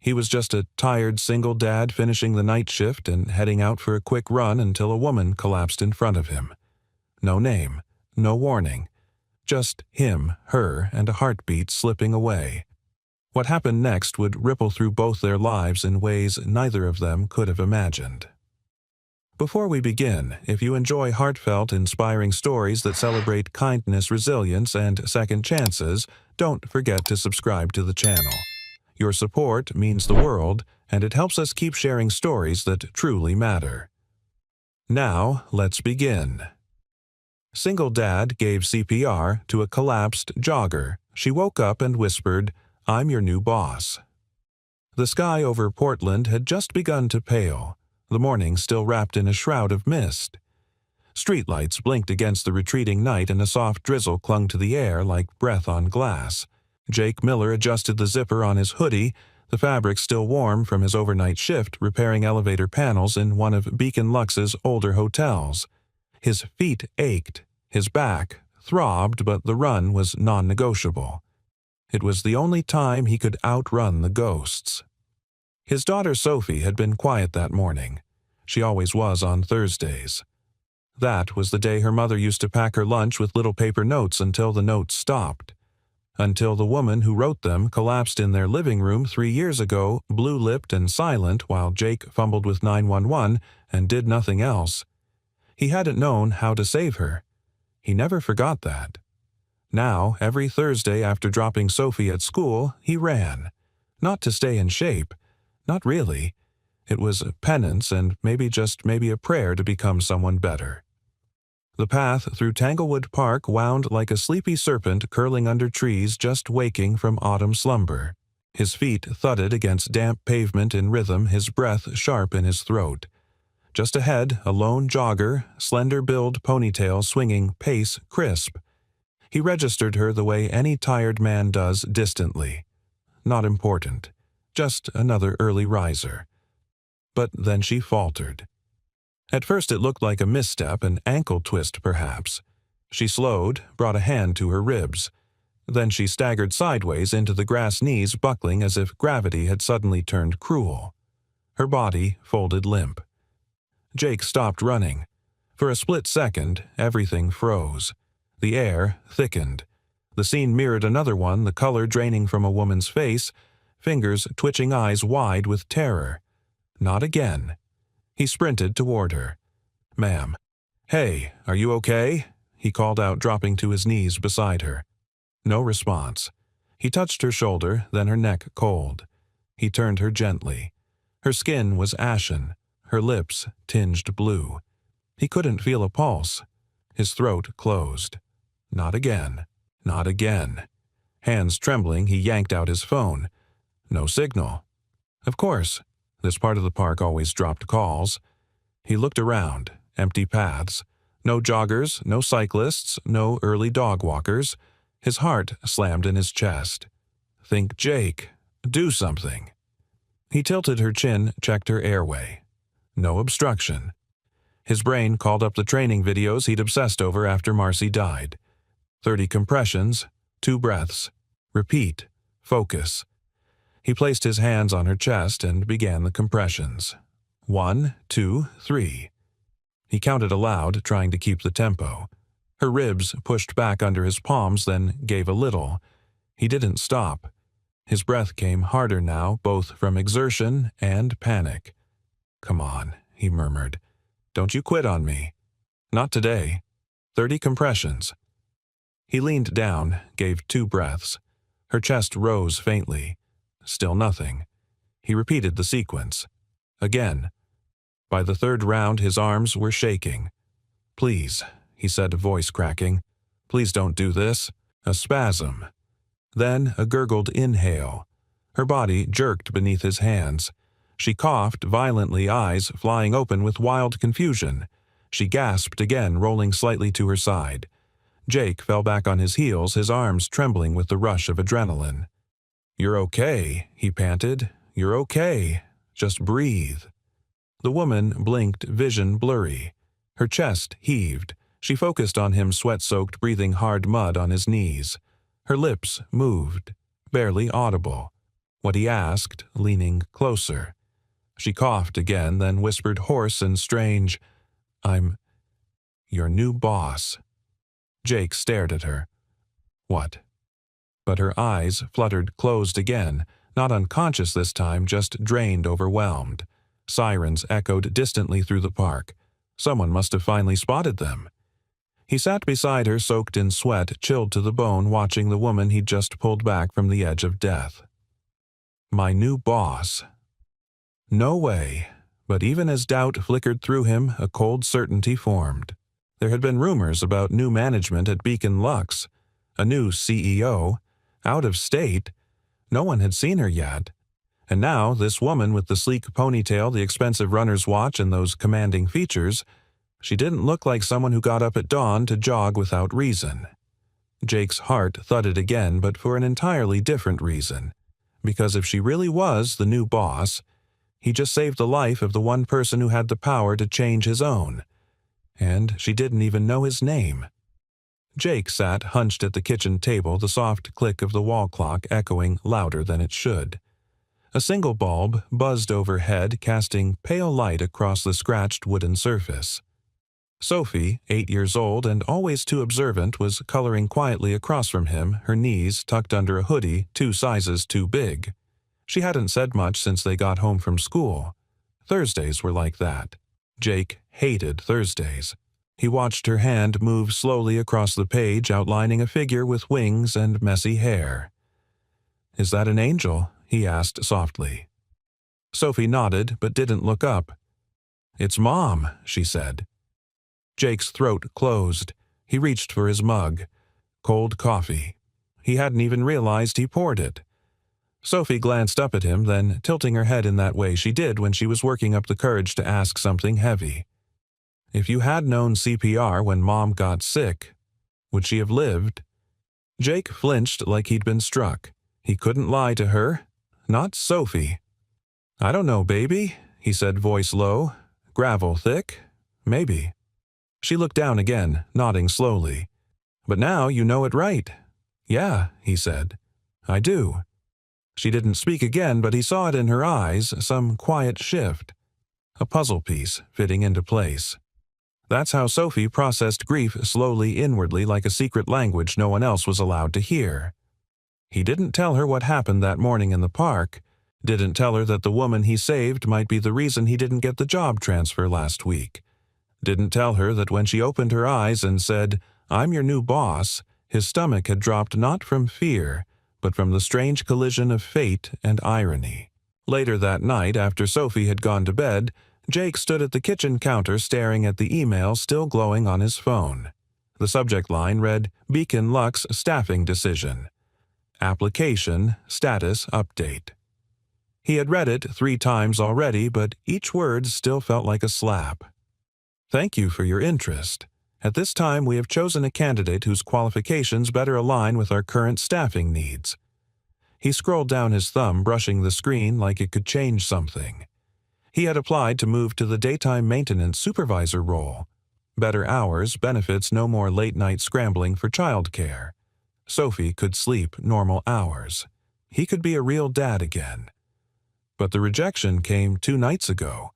He was just a tired single dad finishing the night shift and heading out for a quick run until a woman collapsed in front of him. No name, no warning. Just him, her, and a heartbeat slipping away. What happened next would ripple through both their lives in ways neither of them could have imagined. Before we begin, if you enjoy heartfelt, inspiring stories that celebrate kindness, resilience, and second chances, don't forget to subscribe to the channel. Your support means the world, and it helps us keep sharing stories that truly matter. Now, let's begin. Single dad gave CPR to a collapsed jogger. She woke up and whispered, "I'm your new boss." The sky over Portland had just begun to pale, the morning still wrapped in a shroud of mist. Streetlights blinked against the retreating night and a soft drizzle clung to the air like breath on glass. Jake Miller adjusted the zipper on his hoodie, the fabric still warm from his overnight shift repairing elevator panels in one of Beacon Luxe's older hotels. His feet ached, his back throbbed, but the run was non-negotiable. It was the only time he could outrun the ghosts. His daughter Sophie had been quiet that morning. She always was on Thursdays. That was the day her mother used to pack her lunch with little paper notes until the notes stopped. Until the woman who wrote them collapsed in their living room 3 years ago, blue-lipped and silent while Jake fumbled with 911 and did nothing else. He hadn't known how to save her. He never forgot that. Now, every Thursday after dropping Sophie at school, he ran. Not to stay in shape. Not really. It was a penance and maybe a prayer to become someone better. The path through Tanglewood Park wound like a sleepy serpent curling under trees just waking from autumn slumber. His feet thudded against damp pavement in rhythm, his breath sharp in his throat. Just ahead, a lone jogger, slender-billed ponytail swinging, pace crisp. He registered her the way any tired man does distantly. Not important. Just another early riser. But then she faltered. At first it looked like a misstep, an ankle twist perhaps. She slowed, brought a hand to her ribs. Then she staggered sideways into the grass, knees buckling as if gravity had suddenly turned cruel. Her body folded limp. Jake stopped running. For a split second, everything froze. The air thickened. The scene mirrored another one, the color draining from a woman's face, fingers twitching, eyes wide with terror. Not again. He sprinted toward her. "Ma'am." "Hey, are you okay?" he called out, dropping to his knees beside her. No response. He touched her shoulder, then her neck cold. He turned her gently. Her skin was ashen, her lips tinged blue. He couldn't feel a pulse. His throat closed. Not again. Not again. Hands trembling, he yanked out his phone. No signal. Of course. This part of the park always dropped calls. He looked around. Empty paths. No joggers, no cyclists, no early dog walkers. His heart slammed in his chest. Think Jake. Do something. He tilted her chin, checked her airway. No obstruction. His brain called up the training videos he'd obsessed over after Marcy died. 30 compressions, 2 breaths. Repeat. Focus. He placed his hands on her chest and began the compressions. 1, 2, 3. He counted aloud, trying to keep the tempo. Her ribs pushed back under his palms, then gave a little. He didn't stop. His breath came harder now, both from exertion and panic. "Come on," he murmured. "Don't you quit on me. Not today. 30 compressions." He leaned down, gave 2 breaths. Her chest rose faintly. Still nothing. He repeated the sequence. Again. By the 3rd round, his arms were shaking. "Please," he said, voice cracking. "Please don't do this." A spasm. Then a gurgled inhale. Her body jerked beneath his hands. She coughed violently, eyes flying open with wild confusion. She gasped again, rolling slightly to her side. Jake fell back on his heels, his arms trembling with the rush of adrenaline. "You're okay," he panted. "You're okay. Just breathe." The woman blinked, vision blurry. Her chest heaved. She focused on him, sweat-soaked, breathing hard mud on his knees. Her lips moved, barely audible. what he asked, leaning closer. She coughed again, then whispered hoarse and strange, "I'm your new boss." Jake stared at her. "What?" But her eyes fluttered closed again, not unconscious this time, just drained, overwhelmed. Sirens echoed distantly through the park. Someone must have finally spotted them. He sat beside her, soaked in sweat, chilled to the bone, watching the woman he'd just pulled back from the edge of death. My new boss. No way. But even as doubt flickered through him, a cold certainty formed. There had been rumors about new management at Beacon Lux, a new CEO, out of state. No one had seen her yet. And now, this woman with the sleek ponytail, the expensive runner's watch, and those commanding features, she didn't look like someone who got up at dawn to jog without reason. Jake's heart thudded again, but for an entirely different reason. Because if she really was the new boss, he just saved the life of the one person who had the power to change his own. And she didn't even know his name. Jake sat hunched at the kitchen table, the soft click of the wall clock echoing louder than it should. A single bulb buzzed overhead, casting pale light across the scratched wooden surface. Sophie, 8 years old and always too observant, was coloring quietly across from him, her knees tucked under a hoodie 2 sizes too big. She hadn't said much since they got home from school. Thursdays were like that. Jake hated Thursdays. He watched her hand move slowly across the page, outlining a figure with wings and messy hair. "Is that an angel?" he asked softly. Sophie nodded, but didn't look up. "It's Mom," she said. Jake's throat closed. He reached for his mug. Cold coffee. He hadn't even realized he poured it. Sophie glanced up at him, then, tilting her head in that way she did when she was working up the courage to ask something heavy. "If you had known CPR when Mom got sick, would she have lived?" Jake flinched like he'd been struck. He couldn't lie to her. Not Sophie. "I don't know, baby," he said, voice low. "Gravel thick? Maybe." She looked down again, nodding slowly. "But now you know it right." "Yeah," he said. "I do." She didn't speak again, but he saw it in her eyes, some quiet shift. A puzzle piece fitting into place. That's how Sophie processed grief slowly inwardly, like a secret language no one else was allowed to hear. He didn't tell her what happened that morning in the park, didn't tell her that the woman he saved might be the reason he didn't get the job transfer last week, didn't tell her that when she opened her eyes and said, "I'm your new boss," his stomach had dropped not from fear, but from the strange collision of fate and irony. Later that night, after Sophie had gone to bed, Jake stood at the kitchen counter staring at the email still glowing on his phone. The subject line read, "Beacon Lux Staffing Decision. Application Status Update." He had read it 3 times already, but each word still felt like a slap. "Thank you for your interest. At this time, we have chosen a candidate whose qualifications better align with our current staffing needs." He scrolled down his thumb, brushing the screen like it could change something. He had applied to move to the daytime maintenance supervisor role. Better hours, benefits, no more late-night scrambling for childcare. Sophie could sleep normal hours. He could be a real dad again. But the rejection came 2 nights ago.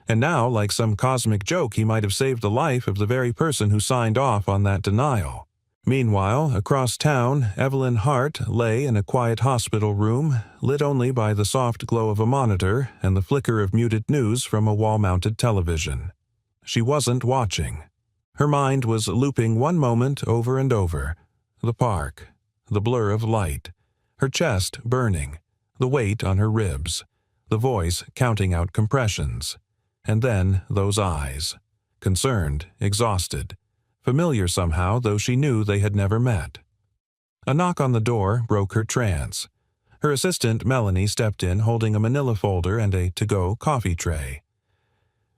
And now, like some cosmic joke, he might have saved the life of the very person who signed off on that denial. Meanwhile, across town, Evelyn Hart lay in a quiet hospital room, lit only by the soft glow of a monitor and the flicker of muted news from a wall-mounted television. She wasn't watching. Her mind was looping one moment over and over. The park, the blur of light, her chest burning, the weight on her ribs, the voice counting out compressions. And then those eyes, concerned, exhausted, familiar somehow, though she knew they had never met. A knock on the door broke her trance. Her assistant, Melanie, stepped in holding a manila folder and a to-go coffee tray.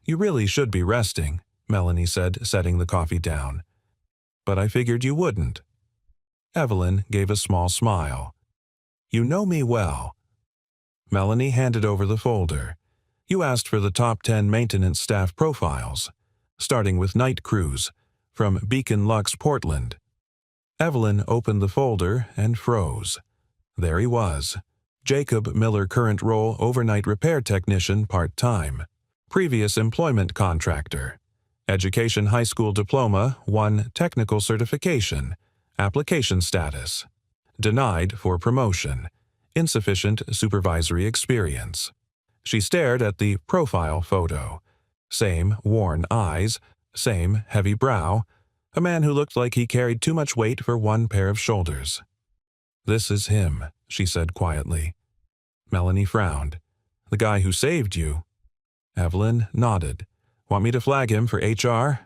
"You really should be resting," Melanie said, setting the coffee down. "But I figured you wouldn't." Evelyn gave a small smile. "You know me well." Melanie handed over the folder. "You asked for the top 10 maintenance staff profiles, starting with night crews, from Beacon Lux, Portland." Evelyn opened the folder and froze. There he was. Jacob Miller, current role overnight repair technician, part-time. Previous employment contractor. Education, high school diploma, 1 technical certification. Application status. Denied for promotion. Insufficient supervisory experience. She stared at the profile photo. Same worn eyes, same heavy brow, a man who looked like he carried too much weight for 1 pair of shoulders. "This is him," she said quietly. Melanie frowned. "The guy who saved you?" Evelyn nodded. "Want me to flag him for HR?"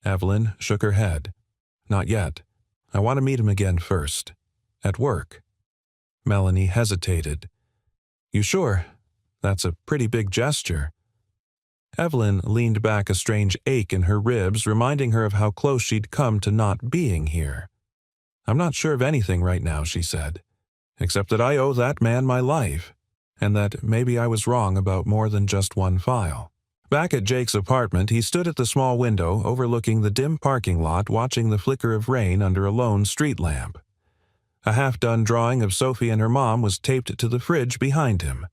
Evelyn shook her head. "Not yet. I want to meet him again first. At work." Melanie hesitated. "You sure? That's a pretty big gesture." Evelyn leaned back, a strange ache in her ribs, reminding her of how close she'd come to not being here. "I'm not sure of anything right now," she said, "except that I owe that man my life, and that maybe I was wrong about more than just 1 file." Back at Jake's apartment, he stood at the small window overlooking the dim parking lot, watching the flicker of rain under a lone street lamp. A half-done drawing of Sophie and her mom was taped to the fridge behind him.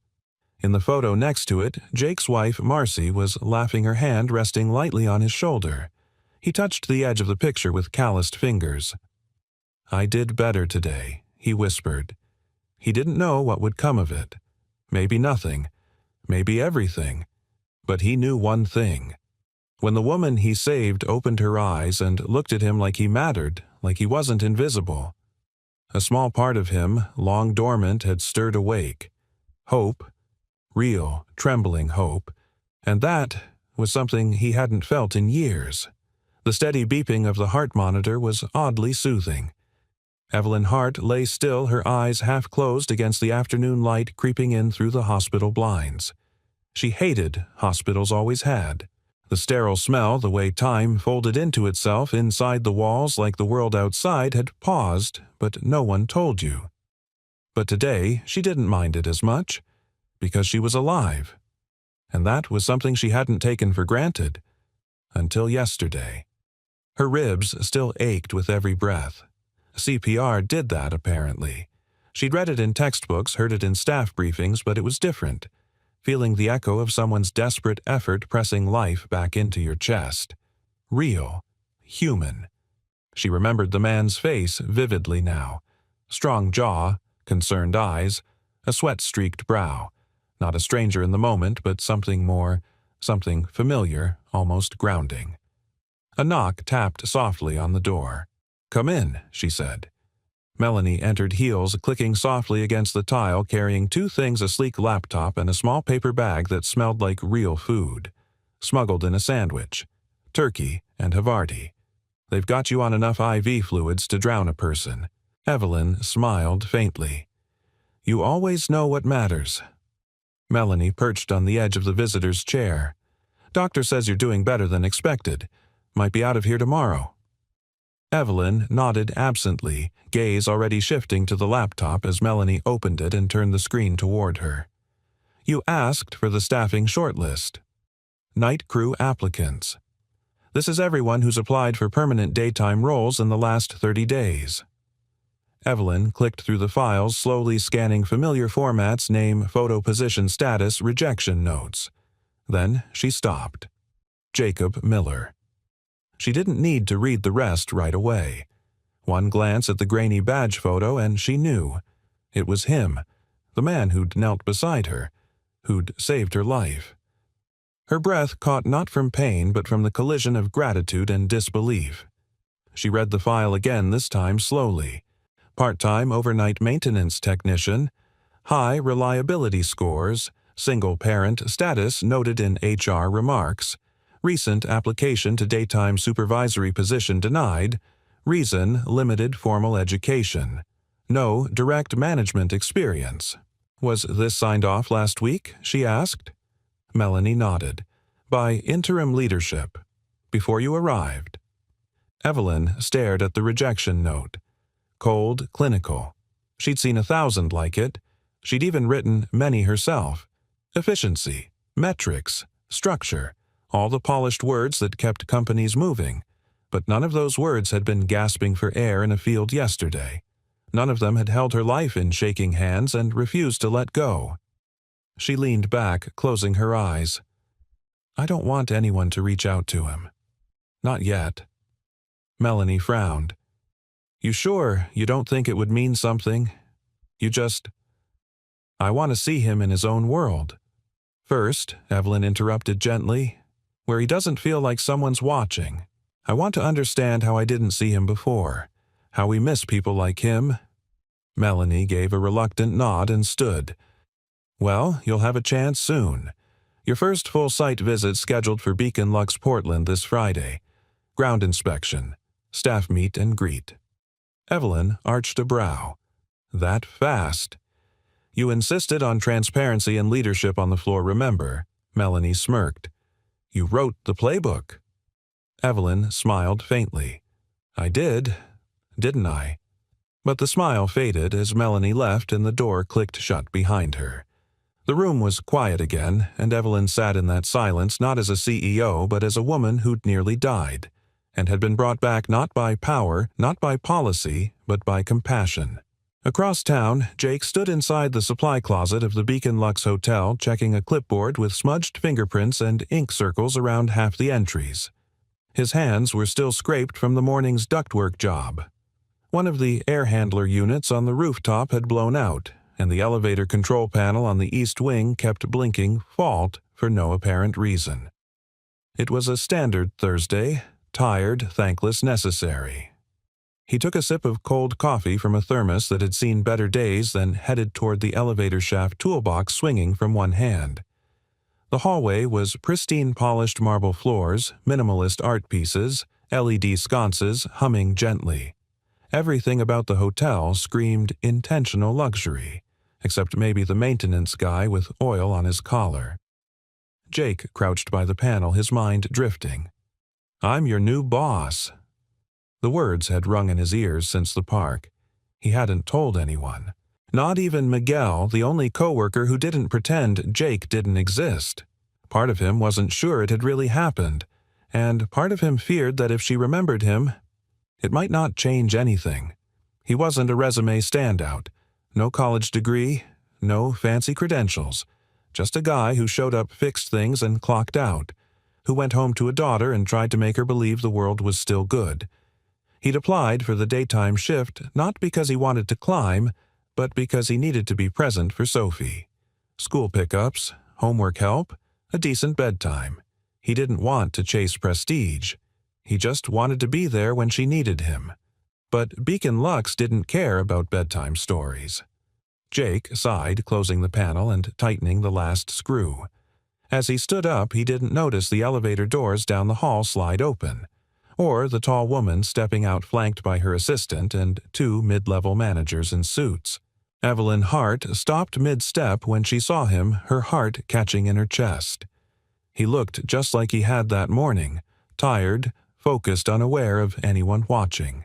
In the photo next to it, Jake's wife, Marcy, was laughing, her hand resting lightly on his shoulder. He touched the edge of the picture with calloused fingers. "I did better today," he whispered. He didn't know what would come of it. Maybe nothing. Maybe everything. But he knew one thing. When the woman he saved opened her eyes and looked at him like he mattered, like he wasn't invisible, a small part of him, long dormant, had stirred awake. Hope. Real, trembling hope. And that was something he hadn't felt in years. The steady beeping of the heart monitor was oddly soothing. Evelyn Hart lay still, her eyes half closed against the afternoon light creeping in through the hospital blinds. She hated hospitals, always had. The sterile smell, the way time folded into itself inside the walls like the world outside had paused, but no one told you. But today she didn't mind it as much, because she was alive. And that was something she hadn't taken for granted. Until yesterday. Her ribs still ached with every breath. CPR did that, apparently. She'd read it in textbooks, heard it in staff briefings, but it was different. Feeling the echo of someone's desperate effort pressing life back into your chest. Real. Human. She remembered the man's face vividly now. Strong jaw, concerned eyes, a sweat-streaked brow. Not a stranger in the moment, but something more, something familiar, almost grounding. A knock tapped softly on the door. "Come in," she said. Melanie entered, heels clicking softly against the tile, carrying 2 things, a sleek laptop and a small paper bag that smelled like real food. Smuggled in a sandwich. Turkey and Havarti. "They've got you on enough IV fluids to drown a person." Evelyn smiled faintly. "You always know what matters." Melanie perched on the edge of the visitor's chair. "Doctor says you're doing better than expected. Might be out of here tomorrow." Evelyn nodded absently, gaze already shifting to the laptop as Melanie opened it and turned the screen toward her. "You asked for the staffing shortlist. Night crew applicants. This is everyone who's applied for permanent daytime roles in the last 30 days. Evelyn clicked through the files, slowly scanning familiar formats, name, photo, position, status, rejection notes. Then she stopped. Jacob Miller. She didn't need to read the rest right away. One glance at the grainy badge photo and she knew. It was him, the man who'd knelt beside her, who'd saved her life. Her breath caught not from pain but from the collision of gratitude and disbelief. She read the file again, this time slowly. Part-time overnight maintenance technician, high reliability scores, single parent status noted in HR remarks, recent application to daytime supervisory position denied, reason limited formal education, no direct management experience. Was this signed off last week? She asked. Melanie nodded. By interim leadership. Before you arrived. Evelyn stared at the rejection note. Cold, clinical. She'd seen 1,000 like it. She'd even written many herself. Efficiency, metrics, structure, all the polished words that kept companies moving. But none of those words had been gasping for air in a field yesterday. None of them had held her life in shaking hands and refused to let go. She leaned back, closing her eyes. I don't want anyone to reach out to him. Not yet. Melanie frowned. You sure you don't think it would mean something? I want to see him in his own world. First, Evelyn interrupted gently, where he doesn't feel like someone's watching. I want to understand how I didn't see him before, how we miss people like him. Melanie gave a reluctant nod and stood. Well, you'll have a chance soon. Your first full site visit scheduled for Beacon Lux Portland this Friday. Ground inspection, staff meet and greet. Evelyn arched a brow. That fast? You insisted on transparency and leadership on the floor, remember? Melanie smirked. You wrote the playbook. Evelyn smiled faintly. I did, didn't I? But the smile faded as Melanie left and the door clicked shut behind her. The room was quiet again, and Evelyn sat in that silence not as a CEO but as a woman who'd nearly died, and had been brought back not by power, not by policy, but by compassion. Across town, Jake stood inside the supply closet of the Beacon Lux Hotel checking a clipboard with smudged fingerprints and ink circles around half the entries. His hands were still scraped from the morning's ductwork job. One of the air handler units on the rooftop had blown out, and the elevator control panel on the east wing kept blinking fault for no apparent reason. It was a standard Thursday, tired, thankless, necessary. He took a sip of cold coffee from a thermos that had seen better days, then headed toward the elevator shaft toolbox swinging from one hand. The hallway was pristine polished marble floors, minimalist art pieces, LED sconces humming gently. Everything about the hotel screamed intentional luxury, except maybe the maintenance guy with oil on his collar. Jake crouched by the panel, his mind drifting. I'm your new boss. The words had rung in his ears since the park. He hadn't told anyone. Not even Miguel, the only coworker who didn't pretend Jake didn't exist. Part of him wasn't sure it had really happened, and part of him feared that if she remembered him, it might not change anything. He wasn't a resume standout. No college degree, no fancy credentials. Just a guy who showed up, fixed things, and clocked out. Who went home to a daughter and tried to make her believe the world was still good. He'd applied for the daytime shift not because he wanted to climb, but because he needed to be present for Sophie. School pickups, homework help, a decent bedtime. He didn't want to chase prestige. He just wanted to be there when she needed him. But Beacon Lux didn't care about bedtime stories. Jake sighed, closing the panel and tightening the last screw. As he stood up, he didn't notice the elevator doors down the hall slide open, or the tall woman stepping out flanked by her assistant and two mid-level managers in suits. Evelyn Hart stopped mid-step when she saw him, her heart catching in her chest. He looked just like he had that morning, tired, focused, unaware of anyone watching.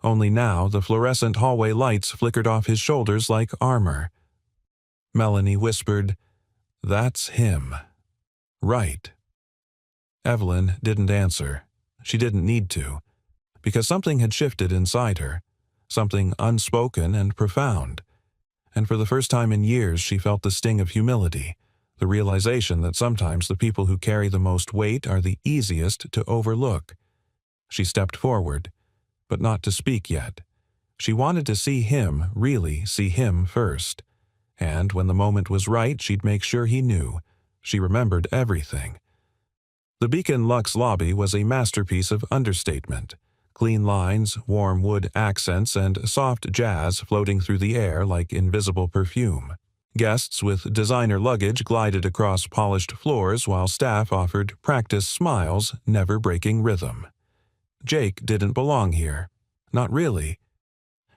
Only now the fluorescent hallway lights flickered off his shoulders like armor. Melanie whispered, "That's him." Right. Evelyn didn't answer. She didn't need to, because something had shifted inside her, something unspoken and profound. And for the first time in years she felt the sting of humility, the realization that sometimes the people who carry the most weight are the easiest to overlook. She stepped forward, but not to speak yet. She wanted to see him, really see him first. And when the moment was right, she'd make sure he knew. She remembered everything. The Beacon Lux lobby was a masterpiece of understatement. Clean lines, warm wood accents, and soft jazz floating through the air like invisible perfume. Guests with designer luggage glided across polished floors while staff offered practice smiles, never breaking rhythm. Jake didn't belong here. Not really.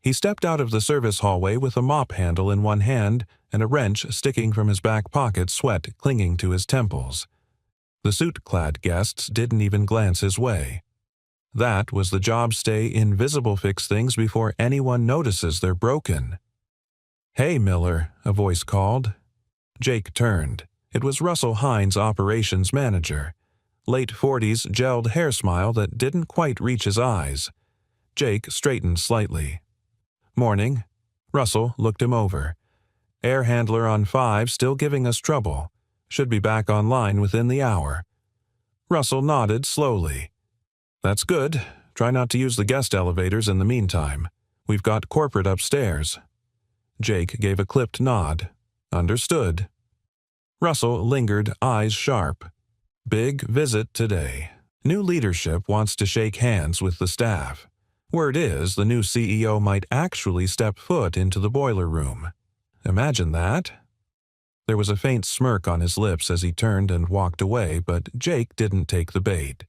He stepped out of the service hallway with a mop handle in one hand and a wrench sticking from his back pocket, sweat clinging to his temples. The suit-clad guests didn't even glance his way. That was the job stay invisible fix things before anyone notices they're broken. "Hey, Miller," a voice called. Jake turned. It was Russell Hines, operations manager. Late 40s, gelled hair smile that didn't quite reach his eyes. Jake straightened slightly. Morning. Russell looked him over. Air handler on 5 still giving us trouble. Should be back online within the hour. Russell nodded slowly. That's good. Try not to use the guest elevators in the meantime. We've got corporate upstairs. Jake gave a clipped nod. Understood. Russell lingered, eyes sharp. Big visit today. New leadership wants to shake hands with the staff. Word is the new CEO might actually step foot into the boiler room. Imagine that. There was a faint smirk on his lips as he turned and walked away, but Jake didn't take the bait.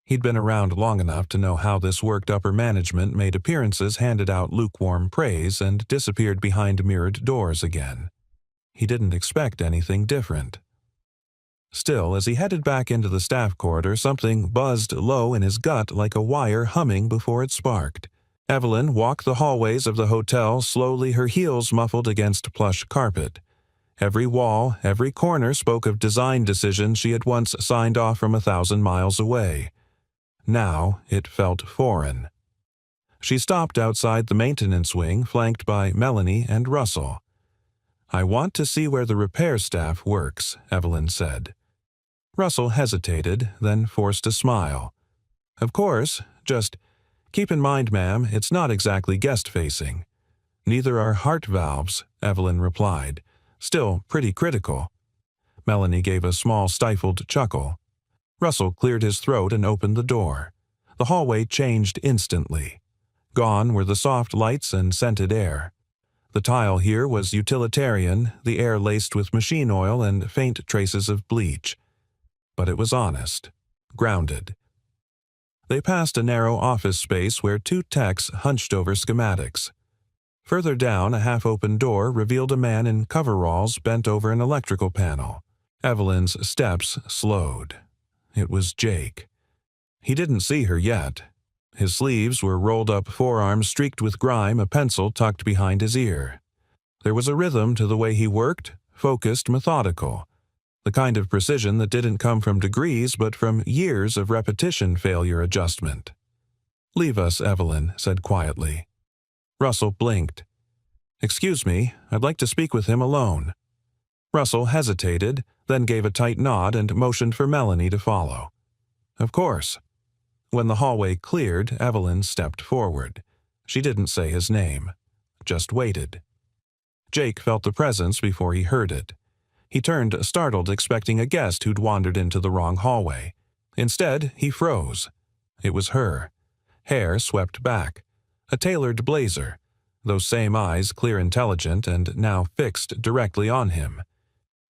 He'd been around long enough to know how this worked. Upper management made appearances, handed out lukewarm praise, and disappeared behind mirrored doors again. He didn't expect anything different. Still, as he headed back into the staff corridor, something buzzed low in his gut like a wire humming before it sparked. Evelyn walked the hallways of the hotel slowly, her heels muffled against plush carpet. Every wall, every corner spoke of design decisions she had once signed off from 1,000 miles away. Now it felt foreign. She stopped outside the maintenance wing, flanked by Melanie and Russell. "I want to see where the repair staff works," Evelyn said. Russell hesitated, then forced a smile. "Of course, just keep in mind, ma'am, it's not exactly guest-facing." "Neither are heart valves," Evelyn replied, still pretty critical. Melanie gave a small stifled chuckle. Russell cleared his throat and opened the door. The hallway changed instantly. Gone were the soft lights and scented air. The tile here was utilitarian, the air laced with machine oil and faint traces of bleach. But it was honest, grounded. They passed a narrow office space where 2 techs hunched over schematics. Further down, a half-open door revealed a man in coveralls bent over an electrical panel. Evelyn's steps slowed. It was Jake. He didn't see her yet. His sleeves were rolled up, forearms streaked with grime, a pencil tucked behind his ear. There was a rhythm to the way he worked, focused, methodical. The kind of precision that didn't come from degrees but from years of repetition failure adjustment. "Leave us," Evelyn said quietly. Russell blinked. "Excuse me, I'd like to speak with him alone." Russell hesitated, then gave a tight nod and motioned for Melanie to follow. "Of course." When the hallway cleared, Evelyn stepped forward. She didn't say his name, just waited. Jake felt the presence before he heard it. He turned startled, expecting a guest who'd wandered into the wrong hallway. Instead, he froze. It was her. Hair swept back. A tailored blazer. Those same eyes, clear, intelligent, and now fixed directly on him.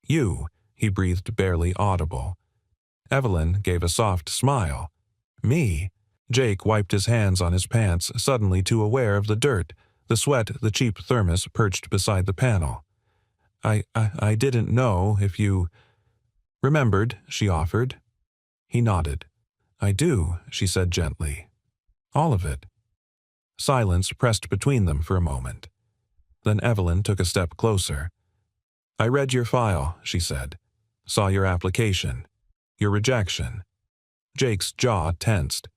"You," he breathed, barely audible. Evelyn gave a soft smile. "Me?" Jake wiped his hands on his pants, suddenly too aware of the dirt, the sweat, the cheap thermos perched beside the panel. I didn't know if you—" "Remembered," she offered. He nodded. "I do," she said gently. "All of it." Silence pressed between them for a moment. Then Evelyn took a step closer. "I read your file," she said. "Saw your application. Your rejection." Jake's jaw tensed.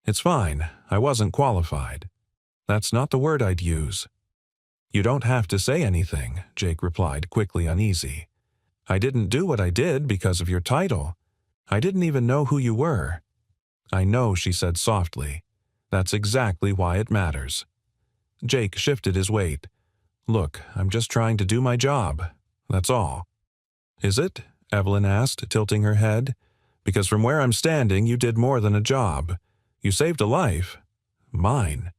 "It's fine. I wasn't qualified." "That's not the word I'd use." "You don't have to say anything," Jake replied, quickly uneasy. "I didn't do what I did because of your title. I didn't even know who you were." "I know," she said softly. "That's exactly why it matters." Jake shifted his weight. "Look, I'm just trying to do my job. That's all." "Is it?" Evelyn asked, tilting her head. "Because from where I'm standing, you did more than a job. You saved a life. Mine.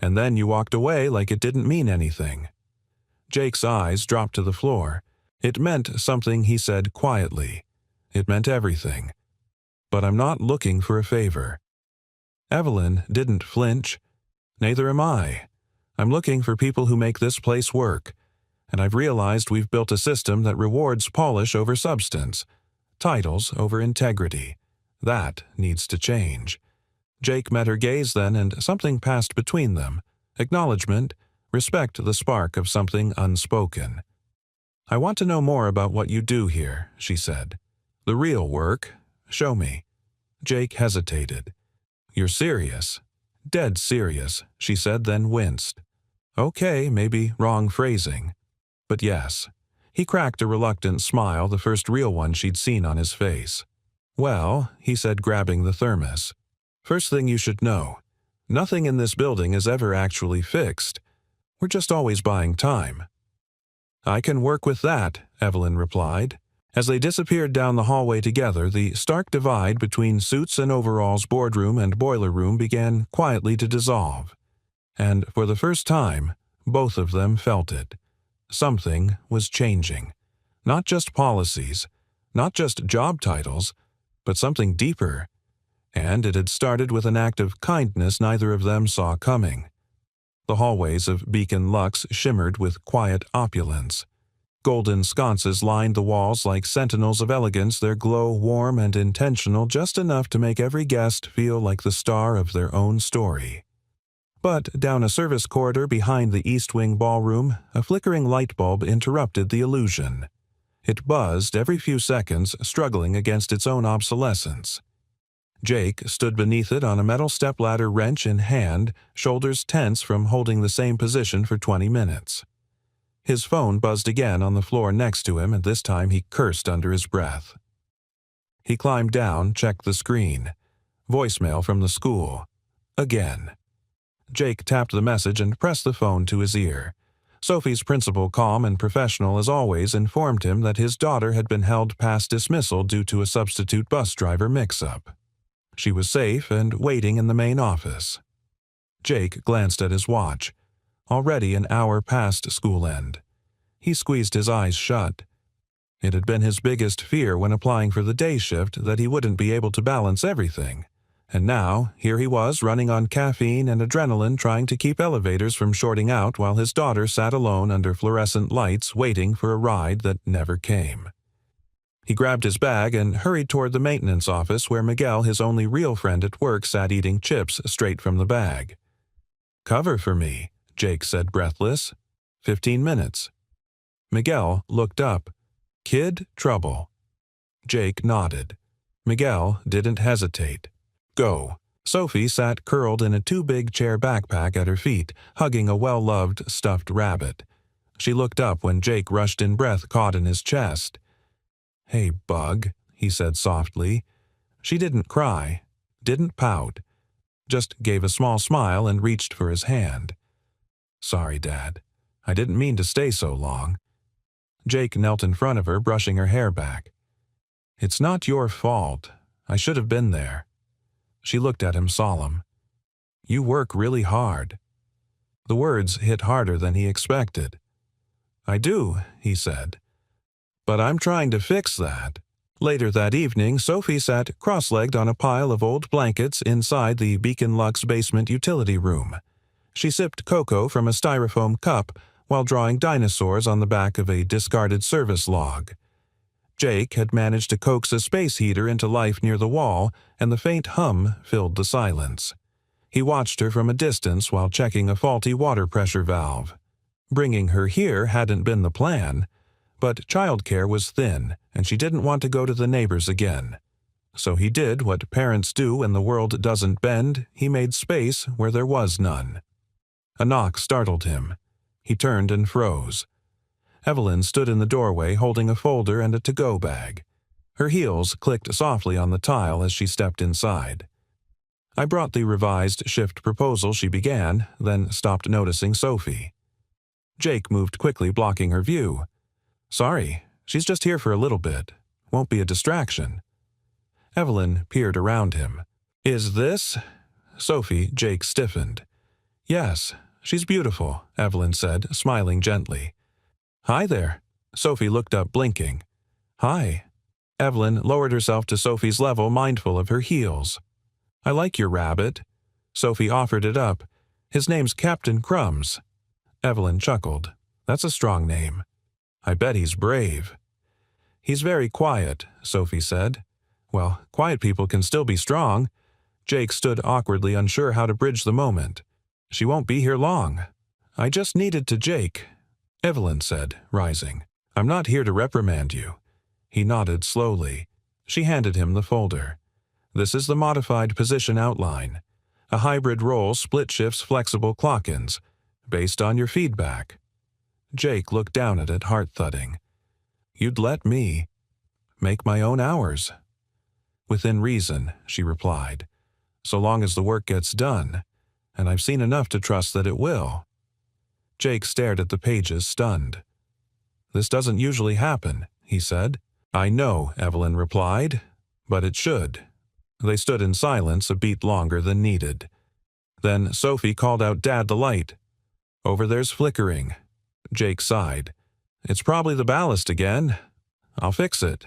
And then you walked away like it didn't mean anything." Jake's eyes dropped to the floor. It meant something, he said quietly. It meant everything. "But I'm not looking for a favor." Evelyn didn't flinch. "Neither am I. I'm looking for people who make this place work. And I've realized we've built a system that rewards polish over substance, titles over integrity. That needs to change." Jake met her gaze then, and something passed between them. Acknowledgement, respect, the spark of something unspoken. "I want to know more about what you do here," she said. "The real work. Show me." Jake hesitated. "You're serious?" "Dead serious," she said, then winced. Okay, maybe wrong phrasing. But yes. He cracked a reluctant smile, the first real one she'd seen on his face. Well, he said, grabbing the thermos. First thing you should know. Nothing in this building is ever actually fixed. We're just always buying time. I can work with that, Evelyn replied. As they disappeared down the hallway together, the stark divide between suits and overalls boardroom and boiler room began quietly to dissolve. And for the first time, both of them felt it. Something was changing. Not just policies, not just job titles, but something deeper. And it had started with an act of kindness neither of them saw coming. The hallways of Beacon Lux shimmered with quiet opulence. Golden sconces lined the walls like sentinels of elegance, their glow warm and intentional, just enough to make every guest feel like the star of their own story. But down a service corridor behind the East Wing ballroom, a flickering light bulb interrupted the illusion. It buzzed every few seconds, struggling against its own obsolescence. Jake stood beneath it on a metal stepladder, wrench in hand, shoulders tense from holding the same position for 20 minutes. His phone buzzed again on the floor next to him, and this time he cursed under his breath. He climbed down, checked the screen. Voicemail from the school. Again. Jake tapped the message and pressed the phone to his ear. Sophie's principal, calm and professional as always, informed him that his daughter had been held past dismissal due to a substitute bus driver mix-up. She was safe and waiting in the main office. Jake glanced at his watch. Already an hour past school end. He squeezed his eyes shut. It had been his biggest fear when applying for the day shift that he wouldn't be able to balance everything. And now, here he was running on caffeine and adrenaline, trying to keep elevators from shorting out while his daughter sat alone under fluorescent lights waiting for a ride that never came. He grabbed his bag and hurried toward the maintenance office where Miguel, his only real friend at work, sat eating chips straight from the bag. "Cover for me," Jake said, breathless. 15 minutes. Miguel looked up. "Kid, trouble." Jake nodded. Miguel didn't hesitate. "Go." Sophie sat curled in a too-big chair backpack at her feet, hugging a well-loved stuffed rabbit. She looked up when Jake rushed in, breath caught in his chest. "Hey, bug," he said softly. She didn't cry, didn't pout, just gave a small smile and reached for his hand. "Sorry, Dad. I didn't mean to stay so long." Jake knelt in front of her, brushing her hair back. "It's not your fault. I should have been there." She looked at him solemn. "You work really hard." The words hit harder than he expected. "I do," he said. "But I'm trying to fix that." Later that evening, Sophie sat cross-legged on a pile of old blankets inside the Beacon Lux basement utility room. She sipped cocoa from a styrofoam cup while drawing dinosaurs on the back of a discarded service log. Jake had managed to coax a space heater into life near the wall, and the faint hum filled the silence. He watched her from a distance while checking a faulty water pressure valve. Bringing her here hadn't been the plan, but childcare was thin, and she didn't want to go to the neighbors again. So he did what parents do when the world doesn't bend. He made space where there was none. A knock startled him. He turned and froze. Evelyn stood in the doorway holding a folder and a to-go bag. Her heels clicked softly on the tile as she stepped inside. "I brought the revised shift proposal," she began, then stopped, noticing Sophie. Jake moved quickly, blocking her view. "Sorry, she's just here for a little bit. Won't be a distraction." Evelyn peered around him. "Is this—" Sophie, Jake stiffened. "Yes, she's beautiful," Evelyn said, smiling gently. "Hi there." Sophie looked up, blinking. "Hi." Evelyn lowered herself to Sophie's level, mindful of her heels. "I like your rabbit." Sophie offered it up. "His name's Captain Crumbs." Evelyn chuckled. "That's a strong name." "I bet he's brave." "He's very quiet," Sophie said. "Well, quiet people can still be strong." Jake stood awkwardly, unsure how to bridge the moment. "She won't be here long." "I just needed to Jake," Evelyn said, rising. "I'm not here to reprimand you." He nodded slowly. She handed him the folder. "This is the modified position outline. A hybrid role, split shifts, flexible clock-ins. Based on your feedback. Jake looked down at it, heart-thudding. You'd let me make my own hours. Within reason, she replied. So long as the work gets done, and I've seen enough to trust that it will. Jake stared at the pages, stunned. This doesn't usually happen, he said. I know, Evelyn replied, but it should. They stood in silence a beat longer than needed. Then Sophie called out, Dad, the light. Over there's flickering. Jake sighed. It's probably the ballast again. I'll fix it.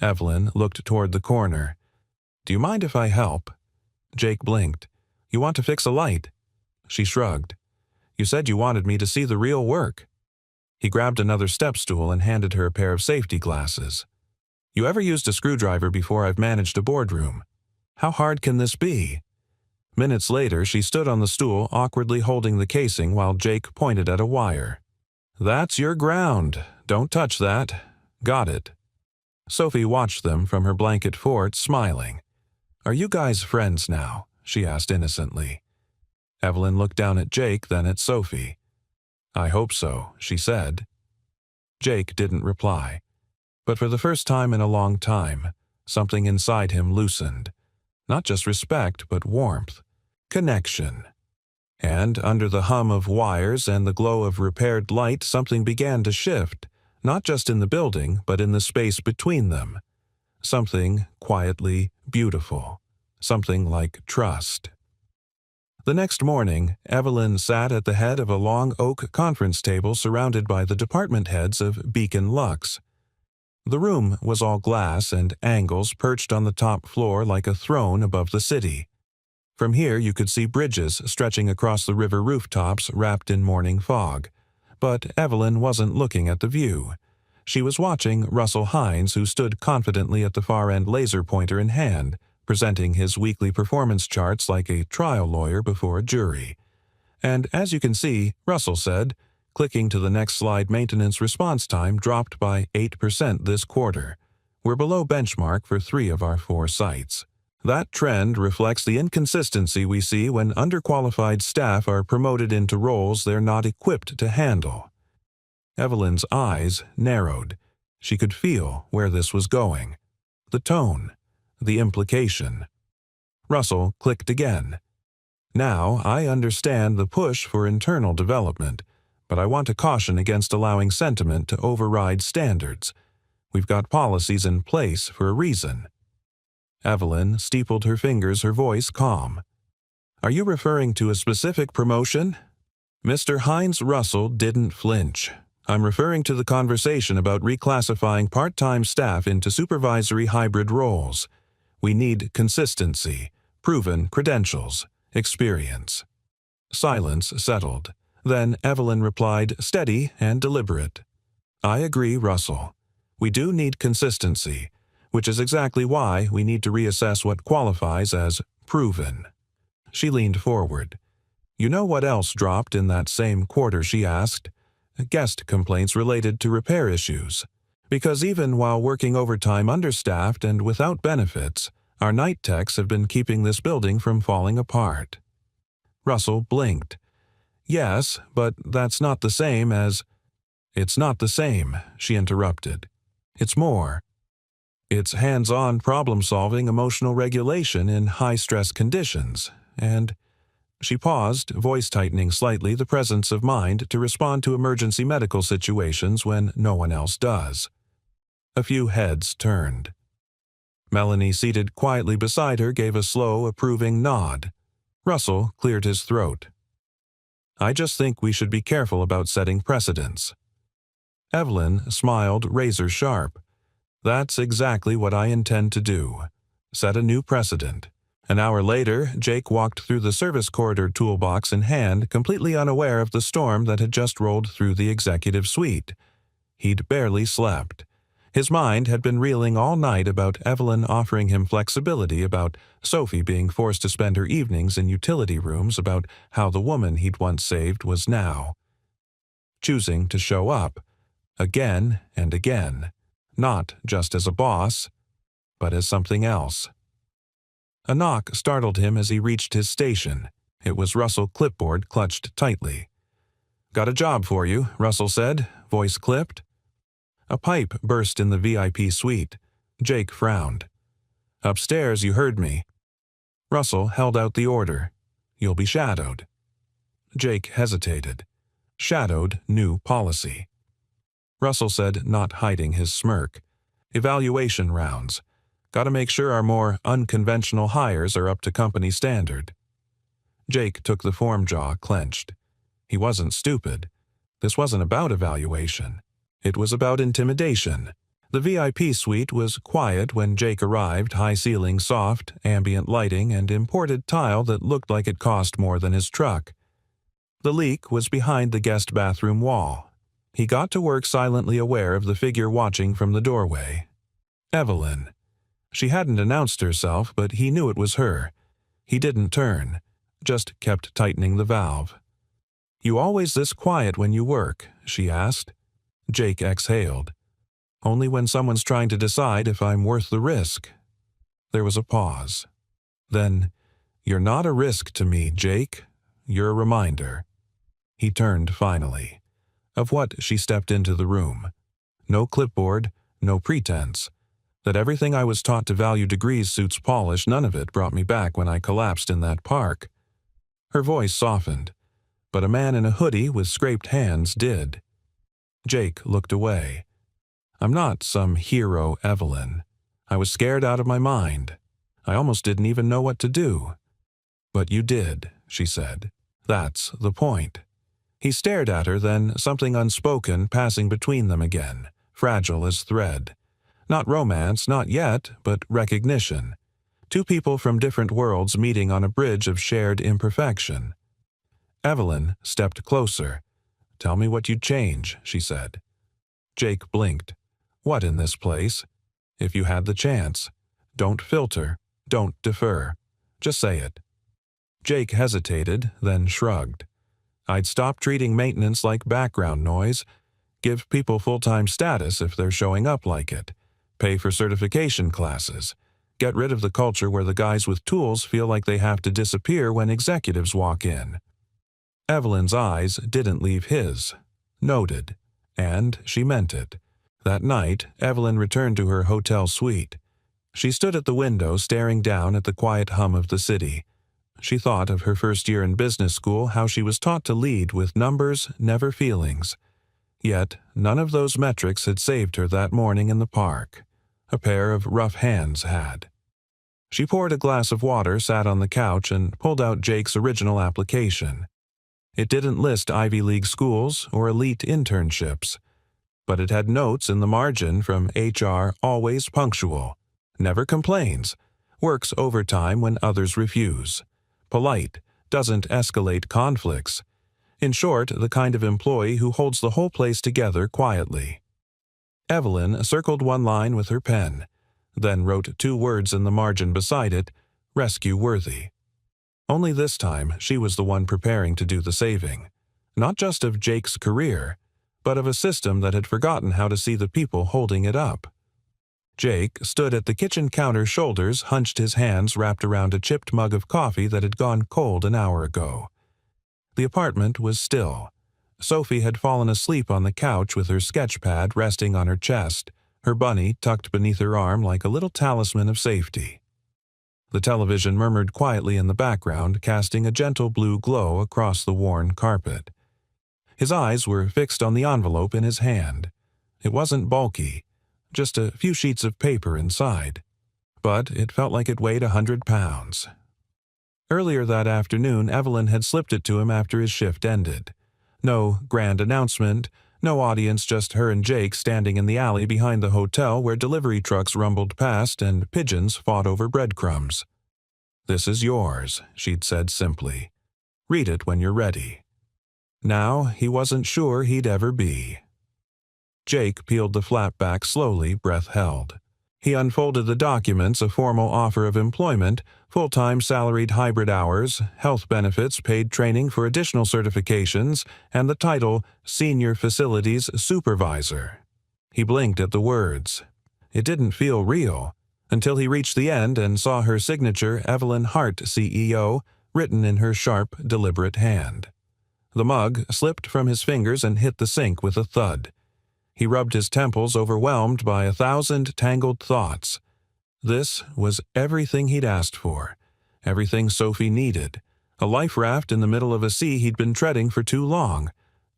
Evelyn looked toward the corner. Do you mind if I help? Jake blinked. You want to fix a light? She shrugged. You said you wanted me to see the real work. He grabbed another step stool and handed her a pair of safety glasses. You ever used a screwdriver before I've managed a boardroom? How hard can this be? Minutes later, she stood on the stool, awkwardly holding the casing while Jake pointed at a wire. That's your ground. Don't touch that. Got it. Sophie watched them from her blanket fort, smiling. Are you guys friends now? She asked innocently. Evelyn looked down at Jake, then at Sophie. I hope so, she said. Jake didn't reply. But for the first time in a long time, something inside him loosened. Not just respect, but warmth. Connection. And under the hum of wires and the glow of repaired light, something began to shift, not just in the building, but in the space between them. Something quietly beautiful. Something like trust. The next morning, Evelyn sat at the head of a long oak conference table surrounded by the department heads of Beacon Lux. The room was all glass and angles perched on the top floor like a throne above the city. From here you could see bridges stretching across the river rooftops wrapped in morning fog. But Evelyn wasn't looking at the view. She was watching Russell Hines, who stood confidently at the far end, laser pointer in hand, presenting his weekly performance charts like a trial lawyer before a jury. And as you can see, Russell said, clicking to the next slide, maintenance response time dropped by 8% this quarter. We're below benchmark for 3 of our 4 sites. That trend reflects the inconsistency we see when underqualified staff are promoted into roles they're not equipped to handle. Evelyn's eyes narrowed. She could feel where this was going. The tone. The implication. Russell clicked again. Now I understand the push for internal development, but I want to caution against allowing sentiment to override standards. We've got policies in place for a reason. Evelyn steepled her fingers, her voice calm. Are you referring to a specific promotion? Mr. Hines Russell didn't flinch. I'm referring to the conversation about reclassifying part-time staff into supervisory hybrid roles. We need consistency, proven credentials, experience. Silence settled. Then Evelyn replied, steady and deliberate. I agree, Russell. We do need consistency, which is exactly why we need to reassess what qualifies as proven. She leaned forward. You know what else dropped in that same quarter, she asked? Guest complaints related to repair issues. Because even while working overtime understaffed and without benefits, our night techs have been keeping this building from falling apart. Russell blinked. Yes, but that's not the same as… It's not the same, she interrupted. It's more. It's hands-on problem-solving, emotional regulation in high-stress conditions, and… She paused, voice tightening slightly, the presence of mind to respond to emergency medical situations when no one else does. A few heads turned. Melanie, seated quietly beside her, gave a slow, approving nod. Russell cleared his throat. I just think we should be careful about setting precedents. Evelyn smiled razor-sharp. That's exactly what I intend to do. Set a new precedent. An hour later, Jake walked through the service corridor, toolbox in hand, completely unaware of the storm that had just rolled through the executive suite. He'd barely slept. His mind had been reeling all night about Evelyn offering him flexibility, about Sophie being forced to spend her evenings in utility rooms, about how the woman he'd once saved was now choosing to show up, again and again, not just as a boss, but as something else. A knock startled him as he reached his station. It was Russell, clipboard clutched tightly. "Got a job for you," Russell said, voice clipped. A pipe burst in the VIP suite. Jake frowned. "Upstairs, you heard me." Russell held out the order. "You'll be shadowed." Jake hesitated. Shadowed new policy. Russell said, not hiding his smirk. "Evaluation rounds. Gotta make sure our more unconventional hires are up to company standard." Jake took the form, jaw clenched. He wasn't stupid. This wasn't about evaluation. It was about intimidation. The VIP suite was quiet when Jake arrived, high ceiling, soft, ambient lighting, and imported tile that looked like it cost more than his truck. The leak was behind the guest bathroom wall. He got to work silently aware of the figure watching from the doorway. Evelyn. She hadn't announced herself, but he knew it was her. He didn't turn, just kept tightening the valve. "You always this quiet when you work?" she asked. Jake exhaled. "Only when someone's trying to decide if I'm worth the risk." There was a pause. Then, "You're not a risk to me, Jake. You're a reminder." He turned finally. Of what she stepped into the room. No clipboard, no pretense. That everything I was taught to value degrees, suits, polish, none of it brought me back when I collapsed in that park. Her voice softened, but a man in a hoodie with scraped hands did. Jake looked away. "I'm not some hero, Evelyn. I was scared out of my mind. I almost didn't even know what to do." "But you did," she said. "That's the point." He stared at her, then something unspoken passing between them again, fragile as thread. Not romance, not yet, but recognition. Two people from different worlds meeting on a bridge of shared imperfection. Evelyn stepped closer. "Tell me what you'd change," she said. Jake blinked. "What in this place? If you had the chance. Don't filter. Don't defer. Just say it." Jake hesitated, then shrugged. "I'd stop treating maintenance like background noise. Give people full-time status if they're showing up like it. Pay for certification classes. Get rid of the culture where the guys with tools feel like they have to disappear when executives walk in." Evelyn's eyes didn't leave his. Noted. And she meant it. That night, Evelyn returned to her hotel suite. She stood at the window staring down at the quiet hum of the city. She thought of her first year in business school, how she was taught to lead with numbers, never feelings. Yet, none of those metrics had saved her that morning in the park. A pair of rough hands had. She poured a glass of water, sat on the couch, and pulled out Jake's original application. It didn't list Ivy League schools or elite internships, but it had notes in the margin from HR: always punctual, never complains, works overtime when others refuse, polite, doesn't escalate conflicts. In short, the kind of employee who holds the whole place together quietly. Evelyn circled one line with her pen, then wrote 2 words in the margin beside it: rescue worthy. Only this time she was the one preparing to do the saving, not just of Jake's career, but of a system that had forgotten how to see the people holding it up. Jake stood at the kitchen counter, shoulders hunched, his hands wrapped around a chipped mug of coffee that had gone cold an hour ago. The apartment was still. Sophie had fallen asleep on the couch with her sketch pad resting on her chest, her bunny tucked beneath her arm like a little talisman of safety. The television murmured quietly in the background, casting a gentle blue glow across the worn carpet. His eyes were fixed on the envelope in his hand. It wasn't bulky, just a few sheets of paper inside, but it felt like it weighed 100 pounds. Earlier that afternoon, Evelyn had slipped it to him after his shift ended. No grand announcement, no audience, just her and Jake standing in the alley behind the hotel where delivery trucks rumbled past and pigeons fought over breadcrumbs. "This is yours," she'd said simply. "Read it when you're ready." Now he wasn't sure he'd ever be. Jake peeled the flap back slowly, breath held. He unfolded the documents: a formal offer of employment, full-time salaried hybrid hours, health benefits, paid training for additional certifications, and the title Senior Facilities Supervisor. He blinked at the words. It didn't feel real, until he reached the end and saw her signature, Evelyn Hart, CEO, written in her sharp, deliberate hand. The mug slipped from his fingers and hit the sink with a thud. He rubbed his temples, overwhelmed by 1,000 tangled thoughts. This was everything he'd asked for, everything Sophie needed, a life raft in the middle of a sea he'd been treading for too long.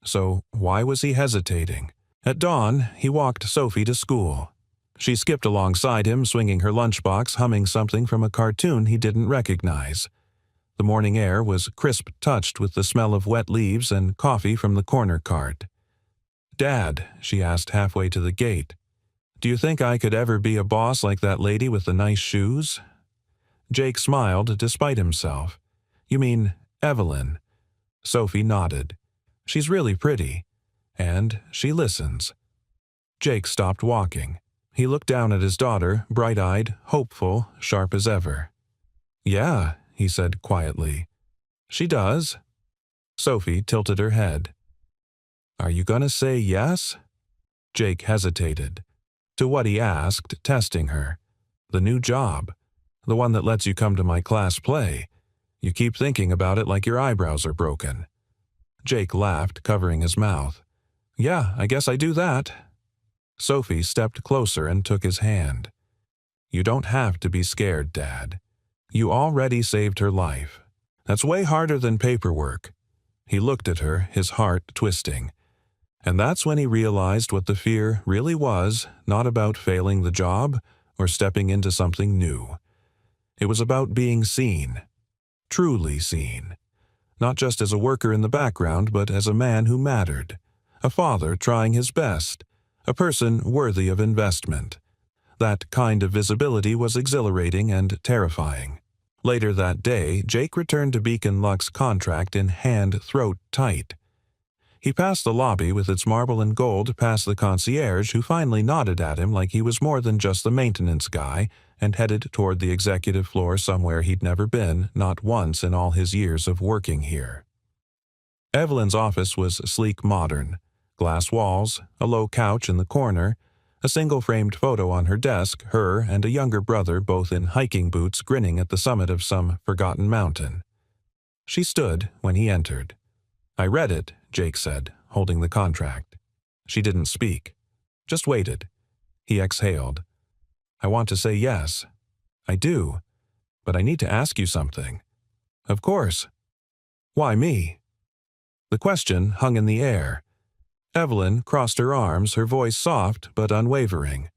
So why was he hesitating? At dawn, he walked Sophie to school. She skipped alongside him, swinging her lunchbox, humming something from a cartoon he didn't recognize. The morning air was crisp-touched with the smell of wet leaves and coffee from the corner cart. "Dad," she asked halfway to the gate, "do you think I could ever be a boss like that lady with the nice shoes?" Jake smiled despite himself. "You mean Evelyn?" Sophie nodded. "She's really pretty. And she listens." Jake stopped walking. He looked down at his daughter, bright-eyed, hopeful, sharp as ever. "Yeah," he said quietly. "She does." Sophie tilted her head. "Are you gonna say yes?" Jake hesitated. To what he asked, testing her. "The new job. The one that lets you come to my class play. You keep thinking about it like your eyebrows are broken." Jake laughed, covering his mouth. "Yeah, I guess I do that." Sophie stepped closer and took his hand. "You don't have to be scared, Dad. You already saved her life. That's way harder than paperwork." He looked at her, his heart twisting. And that's when he realized what the fear really was, not about failing the job or stepping into something new. It was about being seen. Truly seen. Not just as a worker in the background, but as a man who mattered. A father trying his best. A person worthy of investment. That kind of visibility was exhilarating and terrifying. Later that day, Jake returned to Beacon Luck's contract in hand throat tight. He passed the lobby with its marble and gold past the concierge, who finally nodded at him like he was more than just the maintenance guy, and headed toward the executive floor somewhere he'd never been, not once in all his years of working here. Evelyn's office was sleek modern. Glass walls, a low couch in the corner, a single-framed photo on her desk, her and a younger brother both in hiking boots grinning at the summit of some forgotten mountain. She stood when he entered. "I read it," Jake said, holding the contract. She didn't speak. Just waited. He exhaled. "I want to say yes. I do. But I need to ask you something." "Of course." "Why me?" The question hung in the air. Evelyn crossed her arms, her voice soft but unwavering.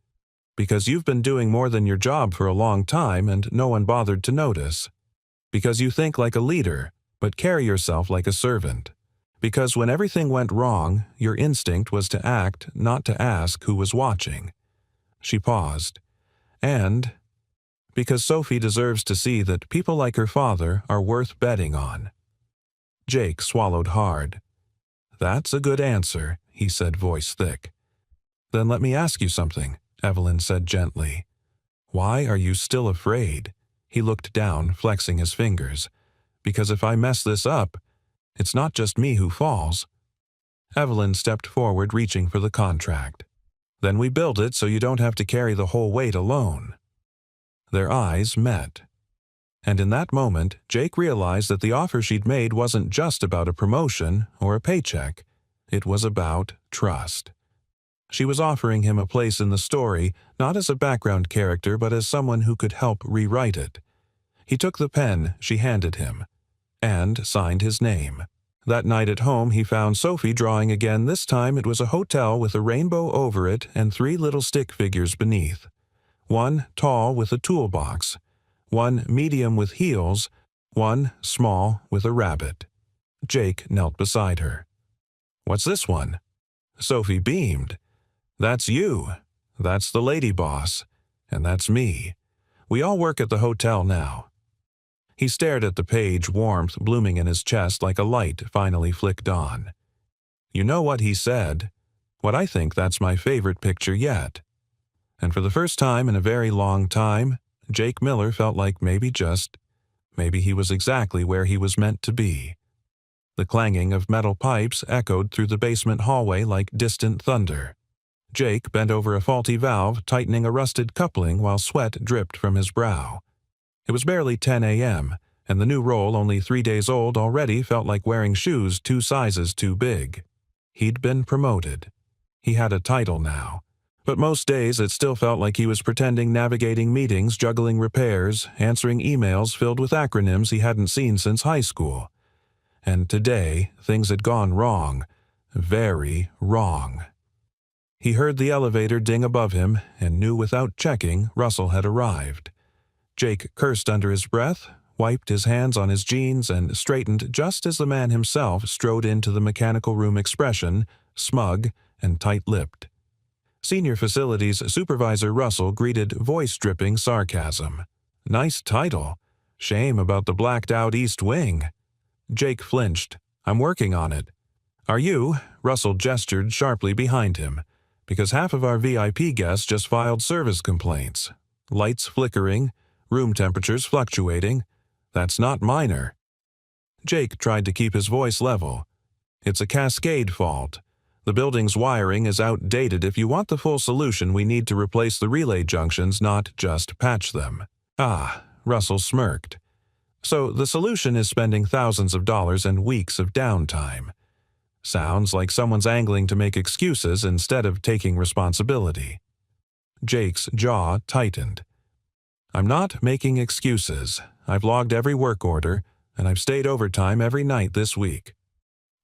"Because you've been doing more than your job for a long time and no one bothered to notice. Because you think like a leader, but carry yourself like a servant. Because when everything went wrong, your instinct was to act, not to ask who was watching." She paused. "And because Sophie deserves to see that people like her father are worth betting on." Jake swallowed hard. "That's a good answer," he said, voice thick. "Then let me ask you something," Evelyn said gently. "Why are you still afraid?" He looked down, flexing his fingers. "Because if I mess this up, it's not just me who falls." Evelyn stepped forward, reaching for the contract. "Then we build it so you don't have to carry the whole weight alone." Their eyes met. And in that moment, Jake realized that the offer she'd made wasn't just about a promotion or a paycheck. It was about trust. She was offering him a place in the story, not as a background character, but as someone who could help rewrite it. He took the pen she handed him and signed his name. That night at home, he found Sophie drawing again. This time it was a hotel with a rainbow over it and 3 little stick figures beneath. One tall with a toolbox, one medium with heels, one small with a rabbit. Jake knelt beside her. "What's this one?" Sophie beamed. "That's you. That's the lady boss. And that's me. We all work at the hotel now." He stared at the page, warmth blooming in his chest like a light finally flicked on. "You know what he said? What I think that's my favorite picture yet." And for the first time in a very long time, Jake Miller felt like maybe he was exactly where he was meant to be. The clanging of metal pipes echoed through the basement hallway like distant thunder. Jake bent over a faulty valve, tightening a rusted coupling while sweat dripped from his brow. It was barely 10 a.m., and the new role, only 3 days old, already felt like wearing shoes 2 sizes too big. He'd been promoted. He had a title now. But most days it still felt like he was pretending, navigating meetings, juggling repairs, answering emails filled with acronyms he hadn't seen since high school. And today, things had gone wrong. Very wrong. He heard the elevator ding above him and knew without checking Russell had arrived. Jake cursed under his breath, wiped his hands on his jeans, and straightened just as the man himself strode into the mechanical room, expression smug and tight-lipped. Senior Facilities Supervisor Russell greeted voice-dripping sarcasm. "Nice title. Shame about the blacked-out East Wing." Jake flinched. "I'm working on it." "Are you?" Russell gestured sharply behind him. "Because half of our VIP guests just filed service complaints. Lights flickering, room temperatures fluctuating. That's not minor." Jake tried to keep his voice level. "It's a cascade fault. The building's wiring is outdated. If you want the full solution, we need to replace the relay junctions, not just patch them." "Ah," Russell smirked. "So the solution is spending thousands of dollars and weeks of downtime." Sounds like someone's angling to make excuses instead of taking responsibility. Jake's jaw tightened. "I'm not making excuses. I've logged every work order, and I've stayed overtime every night this week."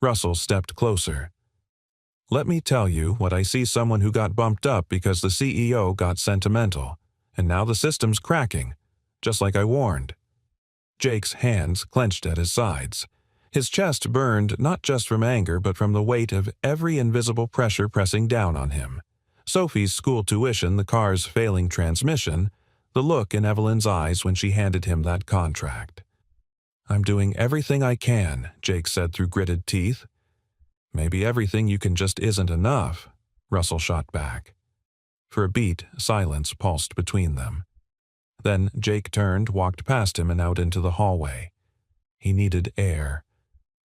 Russell stepped closer. "Let me tell you what I see: someone who got bumped up because the CEO got sentimental, and now the system's cracking, just like I warned." Jake's hands clenched at his sides. His chest burned not just from anger but from the weight of every invisible pressure pressing down on him. Sophie's school tuition, the car's failing transmission, the look in Evelyn's eyes when she handed him that contract. "I'm doing everything I can," Jake said through gritted teeth. "Maybe everything you can just isn't enough," Russell shot back. For a beat, silence pulsed between them. Then Jake turned, walked past him and out into the hallway. He needed air.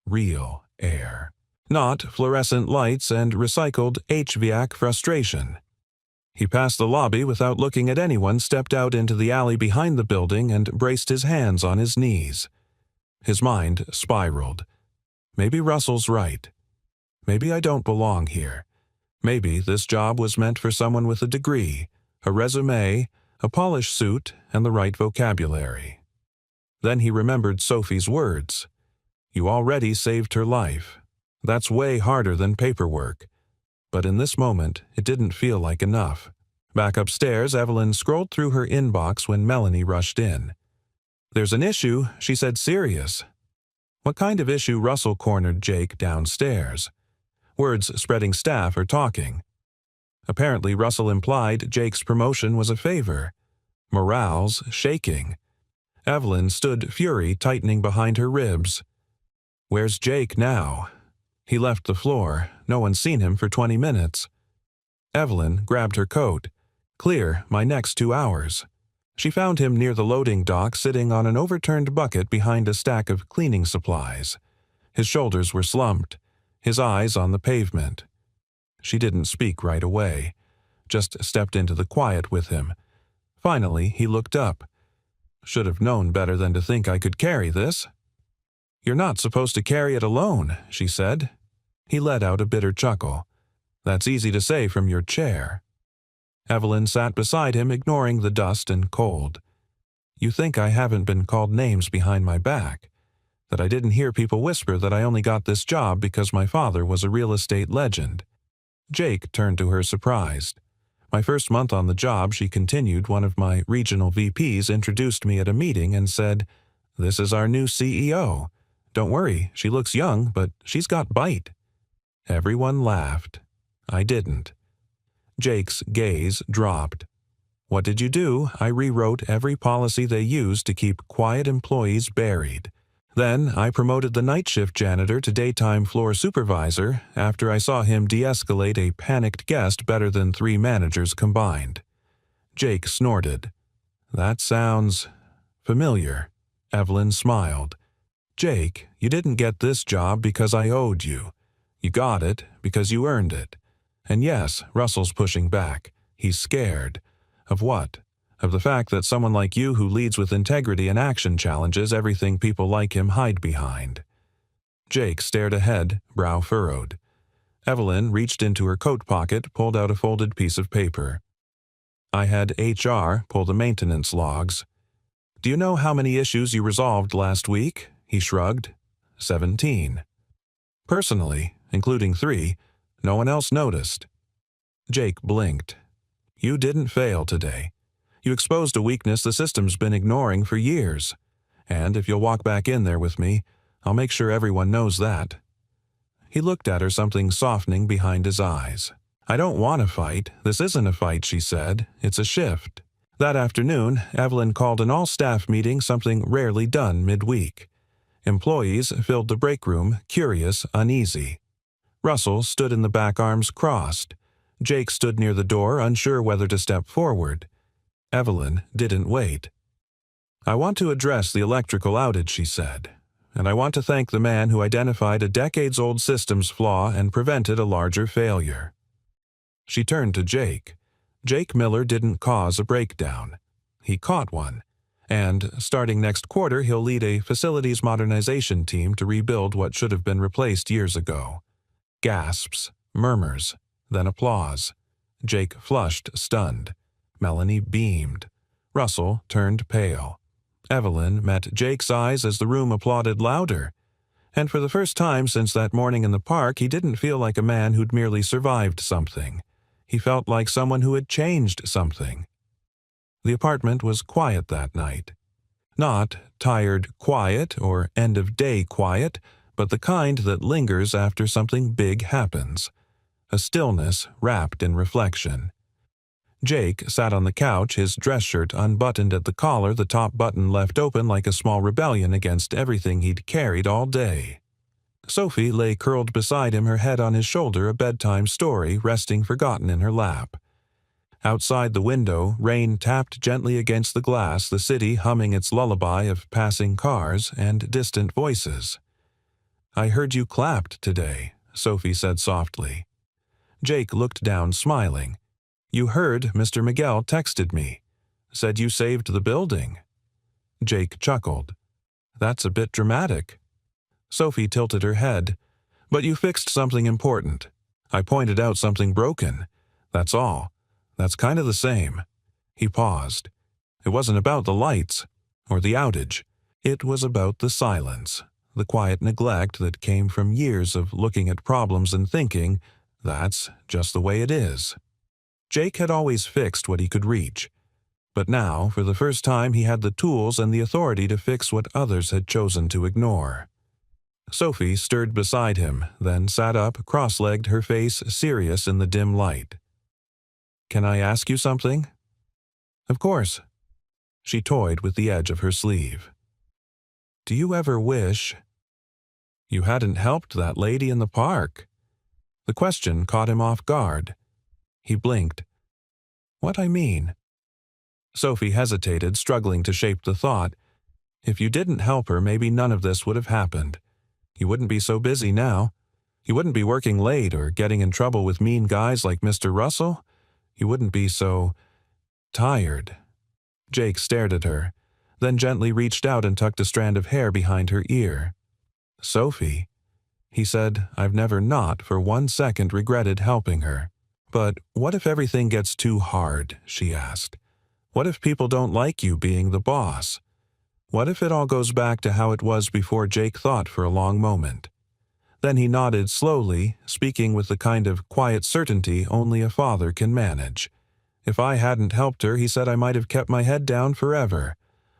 Real air. Not fluorescent lights and recycled HVAC frustration. He passed the lobby without looking at anyone, stepped out into the alley behind the building, and braced his hands on his knees. His mind spiraled. Maybe Russell's right. Maybe I don't belong here. Maybe this job was meant for someone with a degree, a resume, a polished suit, and the right vocabulary. Then he remembered Sophie's words. "You already saved her life. That's way harder than paperwork." But in this moment, it didn't feel like enough. Back upstairs, Evelyn scrolled through her inbox when Melanie rushed in. "There's an issue," she said, serious. What kind of issue? Russell cornered Jake downstairs. Words spreading staff are talking. Apparently, Russell implied Jake's promotion was a favor. Morale's shaking. Evelyn stood, fury tightening behind her ribs. "Where's Jake now?" "He left the floor. No one's seen him for 20 minutes. Evelyn grabbed her coat. "Clear, my next 2 hours." She found him near the loading dock, sitting on an overturned bucket behind a stack of cleaning supplies. His shoulders were slumped, his eyes on the pavement. She didn't speak right away, just stepped into the quiet with him. Finally, he looked up. "Should have known better than to think I could carry this." "You're not supposed to carry it alone," she said. He let out a bitter chuckle. "That's easy to say from your chair." Evelyn sat beside him, ignoring the dust and cold. "You think I haven't been called names behind my back? That I didn't hear people whisper that I only got this job because my father was a real estate legend?" Jake turned to her, surprised. "My first month on the job," she continued, "one of my regional VPs introduced me at a meeting and said, 'This is our new CEO. Don't worry, she looks young, but she's got bite.'" Everyone laughed. I didn't. Jake's gaze dropped. "What did you do?" "I rewrote every policy they used to keep quiet employees buried. Then I promoted the night shift janitor to daytime floor supervisor after I saw him de-escalate a panicked guest better than 3 managers combined." Jake snorted. "That sounds familiar." Evelyn smiled. "Jake, you didn't get this job because I owed you. You got it because you earned it. And yes, Russell's pushing back. He's scared. Of what? of the fact that someone like you who leads with integrity and action challenges everything people like him hide behind. Jake stared ahead, brow furrowed. Evelyn reached into her coat pocket, pulled out a folded piece of paper. I had HR pull the maintenance logs. Do you know how many issues you resolved last week? He shrugged. 17. Personally, including 3, no one else noticed. Jake blinked. You didn't fail today. You exposed a weakness the system's been ignoring for years. And if you'll walk back in there with me, I'll make sure everyone knows that. He looked at her, something softening behind his eyes. I don't want to fight. This isn't a fight, she said. It's a shift. That afternoon, Evelyn called an all-staff meeting, something rarely done midweek. Employees filled the break room, curious, uneasy. Russell stood in the back, arms crossed. Jake stood near the door, unsure whether to step forward. Evelyn didn't wait. I want to address the electrical outage, she said, and I want to thank the man who identified a decades-old systems flaw and prevented a larger failure. She turned to Jake. Jake Miller didn't cause a breakdown. He caught one. And, starting next quarter, he'll lead a facilities modernization team to rebuild what should have been replaced years ago. Gasps, murmurs, then applause. Jake flushed, stunned. Melanie beamed. Russell turned pale. Evelyn met Jake's eyes as the room applauded louder. And for the first time since that morning in the park, he didn't feel like a man who'd merely survived something. He felt like someone who had changed something. The apartment was quiet that night. Not tired quiet or end-of-day quiet, but the kind that lingers after something big happens. A stillness wrapped in reflection. Jake sat on the couch, his dress shirt unbuttoned at the collar, the top button left open like a small rebellion against everything he'd carried all day. Sophie lay curled beside him, her head on his shoulder, a bedtime story resting forgotten in her lap. Outside the window, rain tapped gently against the glass, the city humming its lullaby of passing cars and distant voices. I heard you clapped today, Sophie said softly. Jake looked down, smiling. You heard Mr. Miguel texted me. Said you saved the building. Jake chuckled. That's a bit dramatic. Sophie tilted her head. But you fixed something important. I pointed out something broken. That's all. That's kind of the same. He paused. It wasn't about the lights or the outage. It was about the silence, the quiet neglect that came from years of looking at problems and thinking, that's just the way it is. Jake had always fixed what he could reach. But now, for the first time, he had the tools and the authority to fix what others had chosen to ignore. Sophie stirred beside him, then sat up, cross-legged, her face serious in the dim light. Can I ask you something? Of course. She toyed with the edge of her sleeve. Do you ever wish you hadn't helped that lady in the park? The question caught him off guard. He blinked. What I mean? Sophie hesitated, struggling to shape the thought. If you didn't help her, maybe none of this would have happened. You wouldn't be so busy now. You wouldn't be working late or getting in trouble with mean guys like Mr. Russell. You wouldn't be so tired. Jake stared at her, then gently reached out and tucked a strand of hair behind her ear. Sophie, he said, I've never not for 1 second regretted helping her. But what if everything gets too hard, she asked. What if people don't like you being the boss? What if it all goes back to how it was before? Jake thought for a long moment. Then he nodded slowly, speaking with the kind of quiet certainty only a father can manage. If I hadn't helped her, he said, I might have kept my head down forever.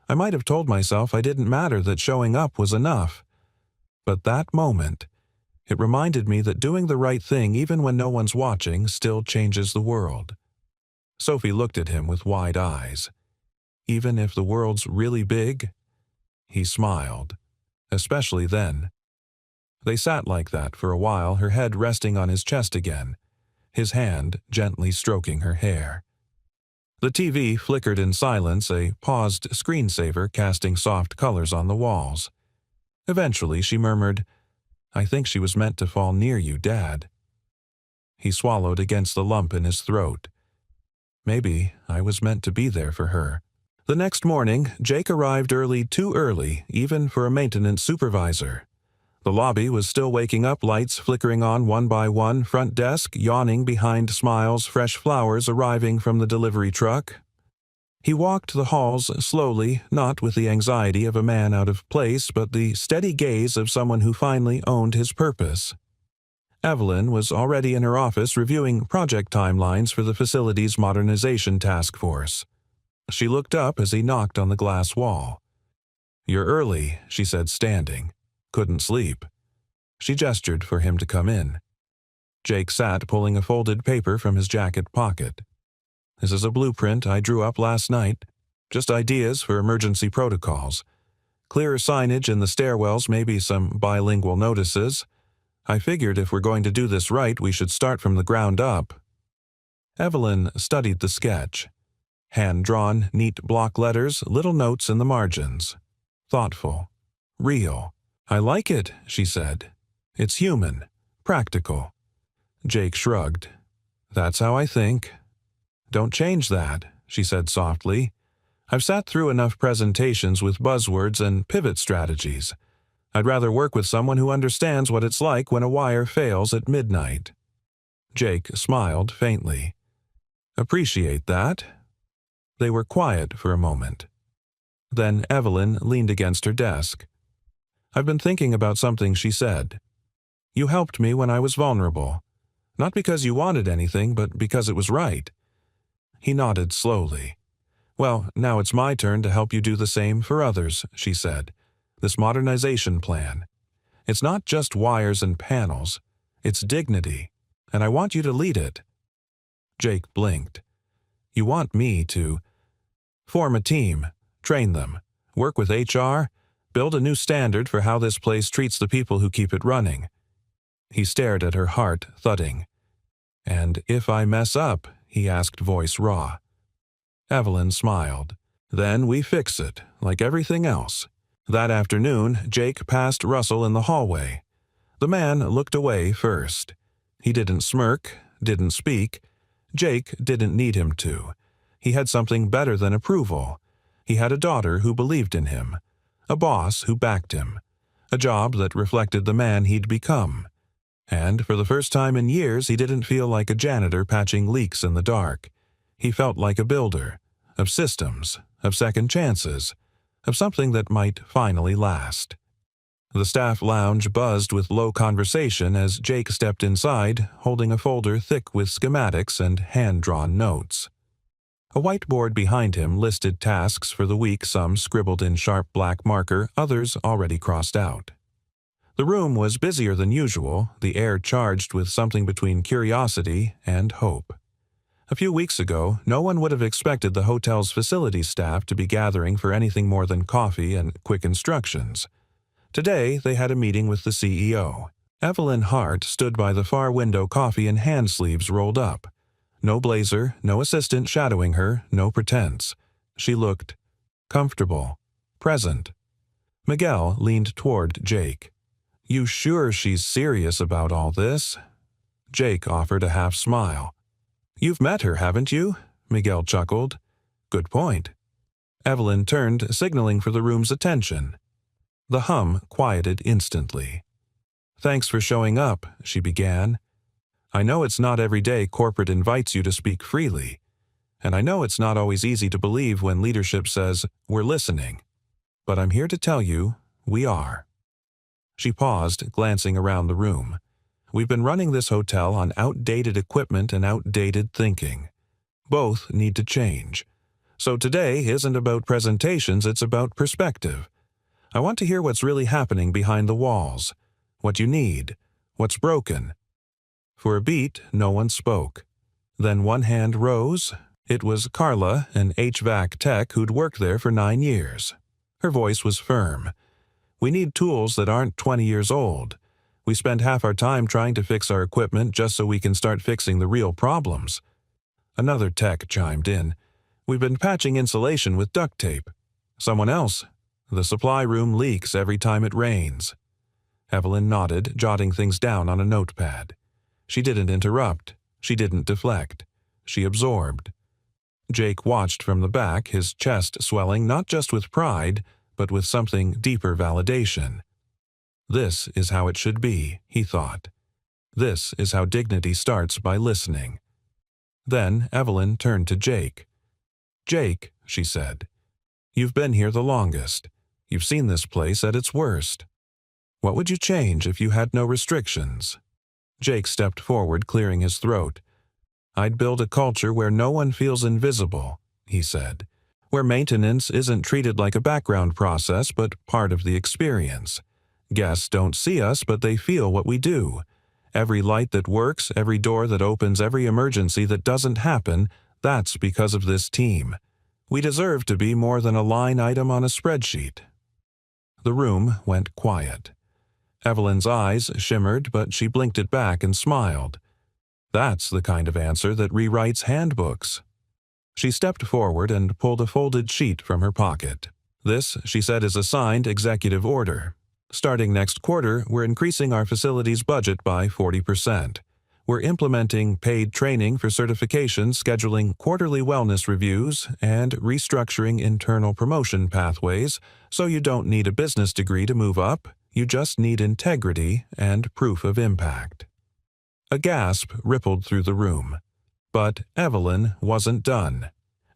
I might have told myself I didn't matter, that showing up was enough. But that moment, it reminded me that doing the right thing, even when no one's watching, still changes the world. Sophie looked at him with wide eyes. Even if the world's really big? He smiled. Especially then. They sat like that for a while, her head resting on his chest again, his hand gently stroking her hair. The TV flickered in silence, a paused screensaver casting soft colors on the walls. Eventually she murmured, I think she was meant to fall near you, Dad. He swallowed against the lump in his throat. Maybe I was meant to be there for her. The next morning, Jake arrived early, too early, even for a maintenance supervisor. The lobby was still waking up, lights flickering on one by one, front desk yawning behind smiles, fresh flowers arriving from the delivery truck. He walked the halls slowly, not with the anxiety of a man out of place, but the steady gaze of someone who finally owned his purpose. Evelyn was already in her office reviewing project timelines for the facility's modernization task force. She looked up as he knocked on the glass wall. "You're early," she said, standing. "Couldn't sleep." She gestured for him to come in. Jake sat, pulling a folded paper from his jacket pocket. "This is a blueprint I drew up last night. Just ideas for emergency protocols. Clearer signage in the stairwells, maybe some bilingual notices. I figured if we're going to do this right, we should start from the ground up." Evelyn studied the sketch. Hand-drawn, neat block letters, little notes in the margins. Thoughtful. Real. "I like it," she said. "It's human. Practical." Jake shrugged. "That's how I think." "Don't change that," she said softly. "I've sat through enough presentations with buzzwords and pivot strategies. I'd rather work with someone who understands what it's like when a wire fails at midnight." Jake smiled faintly. "Appreciate that." They were quiet for a moment. Then Evelyn leaned against her desk. "I've been thinking about something," she said. "You helped me when I was vulnerable. Not because you wanted anything, but because it was right." He nodded slowly. "Well, now it's my turn to help you do the same for others," she said. "This modernization plan. It's not just wires and panels. It's dignity, and I want you to lead it." Jake blinked. "You want me to form a team, train them, work with HR, build a new standard for how this place treats the people who keep it running." He stared at her, heart thudding. "And if I mess up?" he asked, voice raw. Evelyn smiled. "Then we fix it, like everything else." That afternoon, Jake passed Russell in the hallway. The man looked away first. He didn't smirk, didn't speak. Jake didn't need him to. He had something better than approval. He had a daughter who believed in him, a boss who backed him, a job that reflected the man he'd become. And for the first time in years, he didn't feel like a janitor patching leaks in the dark. He felt like a builder, of systems, of second chances, of something that might finally last. The staff lounge buzzed with low conversation as Jake stepped inside, holding a folder thick with schematics and hand-drawn notes. A whiteboard behind him listed tasks for the week, some scribbled in sharp black marker, others already crossed out. The room was busier than usual, the air charged with something between curiosity and hope. A few weeks ago, no one would have expected the hotel's facilities staff to be gathering for anything more than coffee and quick instructions. Today, they had a meeting with the CEO. Evelyn Hart stood by the far window, coffee in hand sleeves rolled up. No blazer, no assistant shadowing her, no pretense. She looked comfortable, present. Miguel leaned toward Jake. "You sure she's serious about all this?" Jake offered a half smile. "You've met her, haven't you?" Miguel chuckled. "Good point." Evelyn turned, signaling for the room's attention. The hum quieted instantly. "Thanks for showing up," she began. "I know it's not every day corporate invites you to speak freely, and I know it's not always easy to believe when leadership says, 'We're listening.' But I'm here to tell you, we are." She paused, glancing around the room. "We've been running this hotel on outdated equipment and outdated thinking. Both need to change. So today isn't about presentations, it's about perspective. I want to hear what's really happening behind the walls, what you need, what's broken." For a beat, no one spoke. Then one hand rose. It was Carla, an HVAC tech who'd worked there for 9 years. Her voice was firm. "We need tools that aren't 20 years old. We spend half our time trying to fix our equipment just so we can start fixing the real problems." Another tech chimed in. "We've been patching insulation with duct tape." Someone else. "The supply room leaks every time it rains." Evelyn nodded, jotting things down on a notepad. She didn't interrupt. She didn't deflect. She absorbed. Jake watched from the back, his chest swelling not just with pride, but with something deeper validation. This is how it should be, he thought. This is how dignity starts by listening. Then Evelyn turned to Jake. "Jake," she said, "you've been here the longest. You've seen this place at its worst. What would you change if you had no restrictions?" Jake stepped forward, clearing his throat. "I'd build a culture where no one feels invisible," he said, "where maintenance isn't treated like a background process but part of the experience. Guests don't see us, but they feel what we do. Every light that works, every door that opens, every emergency that doesn't happen, that's because of this team. We deserve to be more than a line item on a spreadsheet." The room went quiet. Evelyn's eyes shimmered, but she blinked it back and smiled. That's the kind of answer that rewrites handbooks. She stepped forward and pulled a folded sheet from her pocket. "This," she said, "is a signed executive order. Starting next quarter, we're increasing our facilities budget by 40%. We're implementing paid training for certification, scheduling quarterly wellness reviews, and restructuring internal promotion pathways, so you don't need a business degree to move up, you just need integrity and proof of impact." A gasp rippled through the room. But Evelyn wasn't done.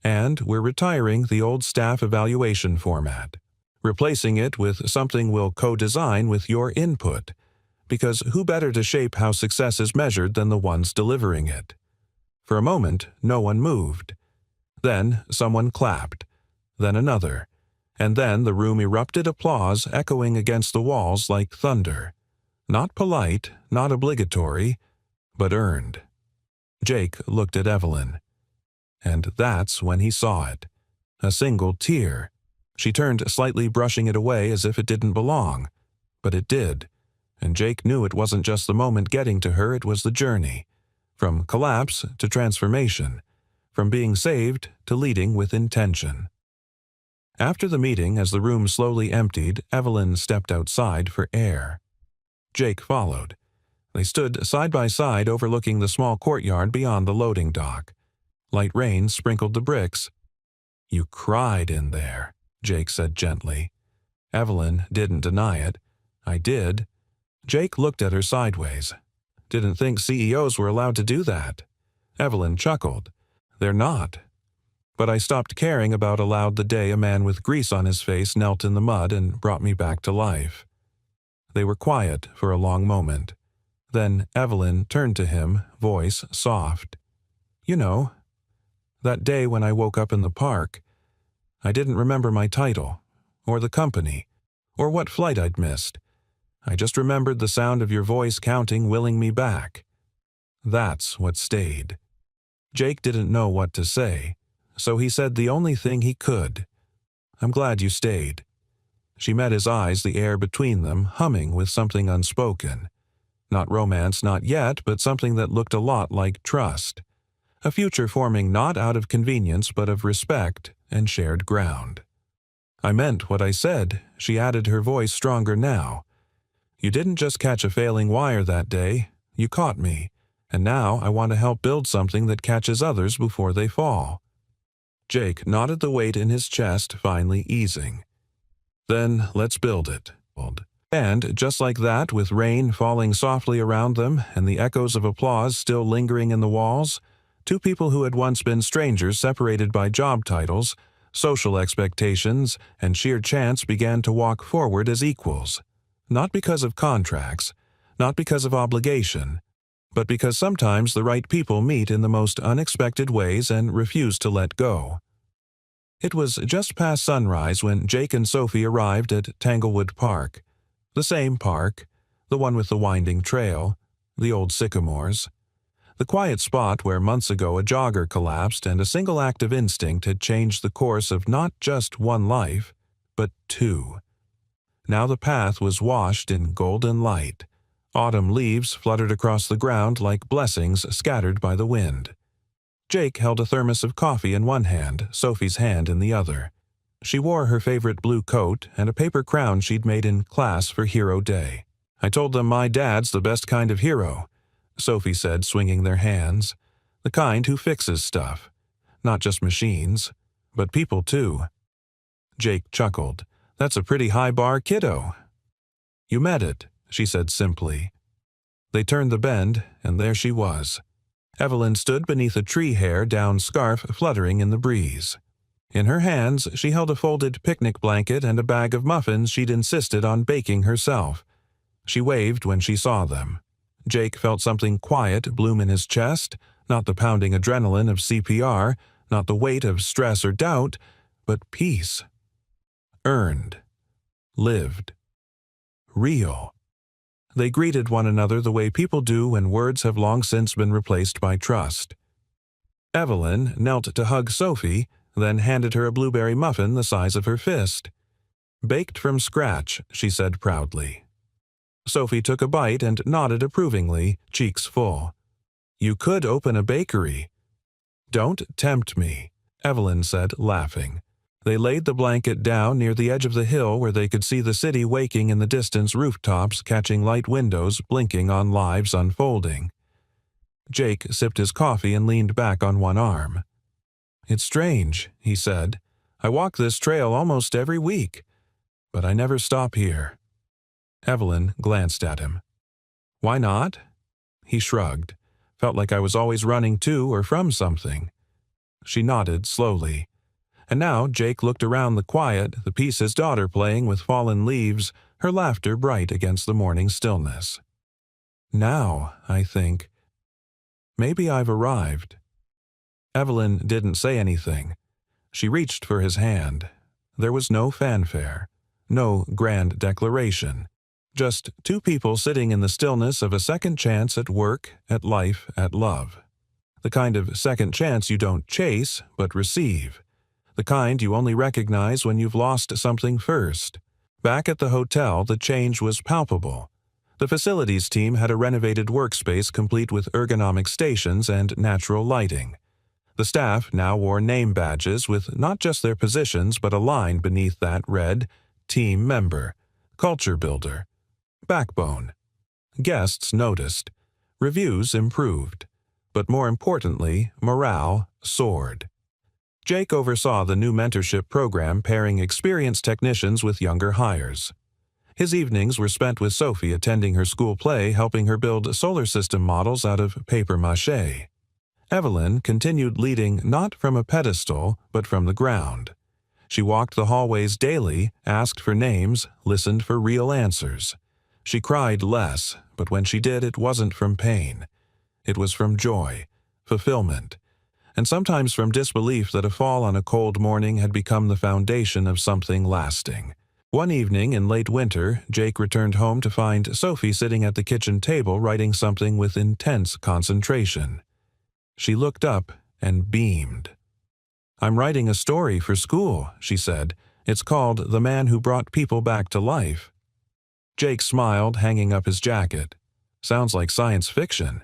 "And we're retiring the old staff evaluation format, replacing it with something we'll co-design with your input. Because who better to shape how success is measured than the ones delivering it?" For a moment, no one moved. Then someone clapped. Then another. And then the room erupted applause, echoing against the walls like thunder. Not polite, not obligatory, but earned. Jake looked at Evelyn. And that's when he saw it. A single tear. She turned slightly, brushing it away as if it didn't belong. But it did. And Jake knew it wasn't just the moment getting to her, it was the journey. From collapse to transformation. From being saved to leading with intention. After the meeting, as the room slowly emptied, Evelyn stepped outside for air. Jake followed. They stood side by side overlooking the small courtyard beyond the loading dock. Light rain sprinkled the bricks. "You cried in there," Jake said gently. Evelyn didn't deny it. "I did." Jake looked at her sideways. "Didn't think CEOs were allowed to do that." Evelyn chuckled. "They're not. But I stopped caring about allowed the day a man with grease on his face knelt in the mud and brought me back to life." They were quiet for a long moment. Then Evelyn turned to him, voice soft. "You know, that day when I woke up in the park, I didn't remember my title, or the company, or what flight I'd missed. I just remembered the sound of your voice counting, willing me back. That's what stayed." Jake didn't know what to say, so he said the only thing he could. "I'm glad you stayed." She met his eyes, the air between them humming with something unspoken. Not romance, not yet, but something that looked a lot like trust. A future forming not out of convenience but of respect and shared ground. "I meant what I said," she added, her voice stronger now. "You didn't just catch a failing wire that day, you caught me, and now I want to help build something that catches others before they fall." Jake nodded, the weight in his chest finally easing. "Then let's build it." And just like that, with rain falling softly around them and the echoes of applause still lingering in the walls, two people who had once been strangers separated by job titles, social expectations, and sheer chance began to walk forward as equals. Not because of contracts, not because of obligation, but because sometimes the right people meet in the most unexpected ways and refuse to let go. It was just past sunrise when Jake and Sophie arrived at Tanglewood Park. The same park, the one with the winding trail, the old sycamores. The quiet spot where months ago a jogger collapsed and a single act of instinct had changed the course of not just one life, but two. Now the path was washed in golden light. Autumn leaves fluttered across the ground like blessings scattered by the wind. Jake held a thermos of coffee in one hand, Sophie's hand in the other. She wore her favorite blue coat and a paper crown she'd made in class for Hero Day. "I told them my dad's the best kind of hero," Sophie said, swinging their hands. "The kind who fixes stuff. not just machines, but people too. Jake chuckled. That's a pretty high bar, kiddo. You met it, she said simply. They turned the bend, and there she was. Evelyn stood beneath a tree hair down scarf fluttering in the breeze. In her hands, she held a folded picnic blanket and a bag of muffins she'd insisted on baking herself. She waved when she saw them. Jake felt something quiet bloom in his chest, not the pounding adrenaline of CPR, not the weight of stress or doubt, but peace. Earned. Lived. Real. They greeted one another the way people do when words have long since been replaced by trust. Evelyn knelt to hug Sophie, then handed her a blueberry muffin the size of her fist. Baked from scratch, she said proudly. Sophie took a bite and nodded approvingly, cheeks full. You could open a bakery. Don't tempt me, Evelyn said, laughing. They laid the blanket down near the edge of the hill where they could see the city waking in the distance rooftops catching light windows blinking on lives unfolding. Jake sipped his coffee and leaned back on one arm. It's strange, he said. I walk this trail almost every week, but I never stop here. Evelyn glanced at him. Why not? He shrugged. Felt like I was always running to or from something. She nodded slowly. And now Jake looked around the quiet, the piece his daughter playing with fallen leaves, her laughter bright against the morning stillness. Now, I think, maybe I've arrived. Evelyn didn't say anything. She reached for his hand. There was no fanfare, no grand declaration, just two people sitting in the stillness of a second chance at work, at life, at love. The kind of second chance you don't chase, but receive. The kind you only recognize when you've lost something first. Back at the hotel, the change was palpable. The facilities team had a renovated workspace complete with ergonomic stations and natural lighting. The staff now wore name badges with not just their positions but a line beneath that read, Team Member, Culture Builder, Backbone. Guests noticed. Reviews improved. But more importantly, morale soared. Jake oversaw the new mentorship program pairing experienced technicians with younger hires. His evenings were spent with Sophie attending her school play, helping her build solar system models out of papier-mâché. Evelyn continued leading not from a pedestal, but from the ground. She walked the hallways daily, asked for names, listened for real answers. She cried less, but when she did, it wasn't from pain. It was from joy, fulfillment, and sometimes from disbelief that a fall on a cold morning had become the foundation of something lasting. One evening in late winter, Jake returned home to find Sophie sitting at the kitchen table writing something with intense concentration. She looked up and beamed. I'm writing a story for school, she said. It's called The Man Who Brought People Back to Life. Jake smiled, hanging up his jacket. Sounds like science fiction.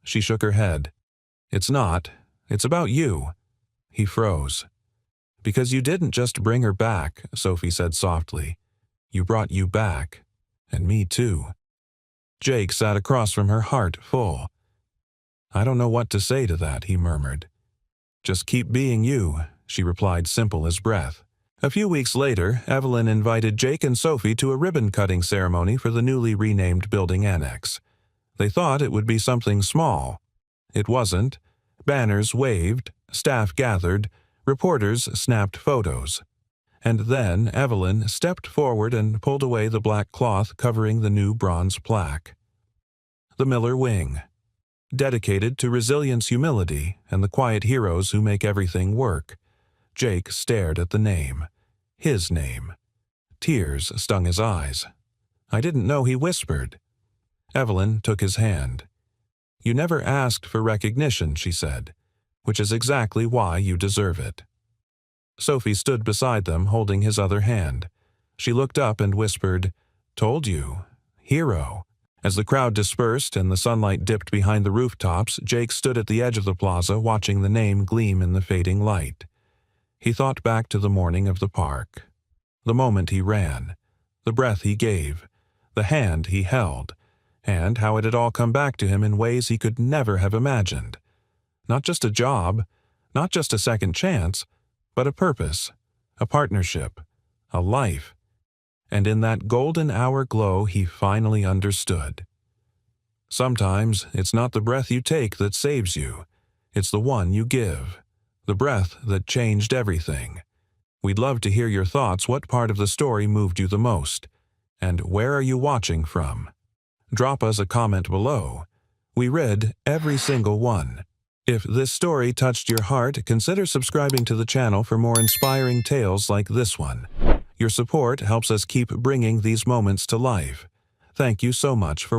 She shook her head. It's not. It's about you. He froze. Because you didn't just bring her back, Sophie said softly. You brought you back. And me too. Jake sat across from her, heart full. I don't know what to say to that, he murmured. Just keep being you, she replied, simple as breath. A few weeks later, Evelyn invited Jake and Sophie to a ribbon-cutting ceremony for the newly renamed building annex. They thought it would be something small. It wasn't. Banners waved, staff gathered, reporters snapped photos. And then Evelyn stepped forward and pulled away the black cloth covering the new bronze plaque. The Miller Wing. Dedicated to resilience, humility, and the quiet heroes who make everything work. Jake stared at the name. His name. Tears stung his eyes. I didn't know he whispered. Evelyn took his hand. You never asked for recognition, she said, which is exactly why you deserve it. Sophie stood beside them, holding his other hand. She looked up and whispered, Told you. Hero. As the crowd dispersed and the sunlight dipped behind the rooftops, Jake stood at the edge of the plaza, watching the name gleam in the fading light. He thought back to the morning of the park. The moment he ran. The breath he gave. The hand he held. And how it had all come back to him in ways he could never have imagined. Not just a job, Not just a second chance, but a purpose, a partnership, a life. And in that golden hour glow, he finally understood. Sometimes it's not the breath you take that saves you. It's the one you give. The breath that changed everything. We'd love to hear your thoughts. What part of the story moved you the most? And where are you watching from? Drop us a comment below. We read every single one. If this story touched your heart, consider subscribing to the channel for more inspiring tales like this one. Your support helps us keep bringing these moments to life. Thank you so much for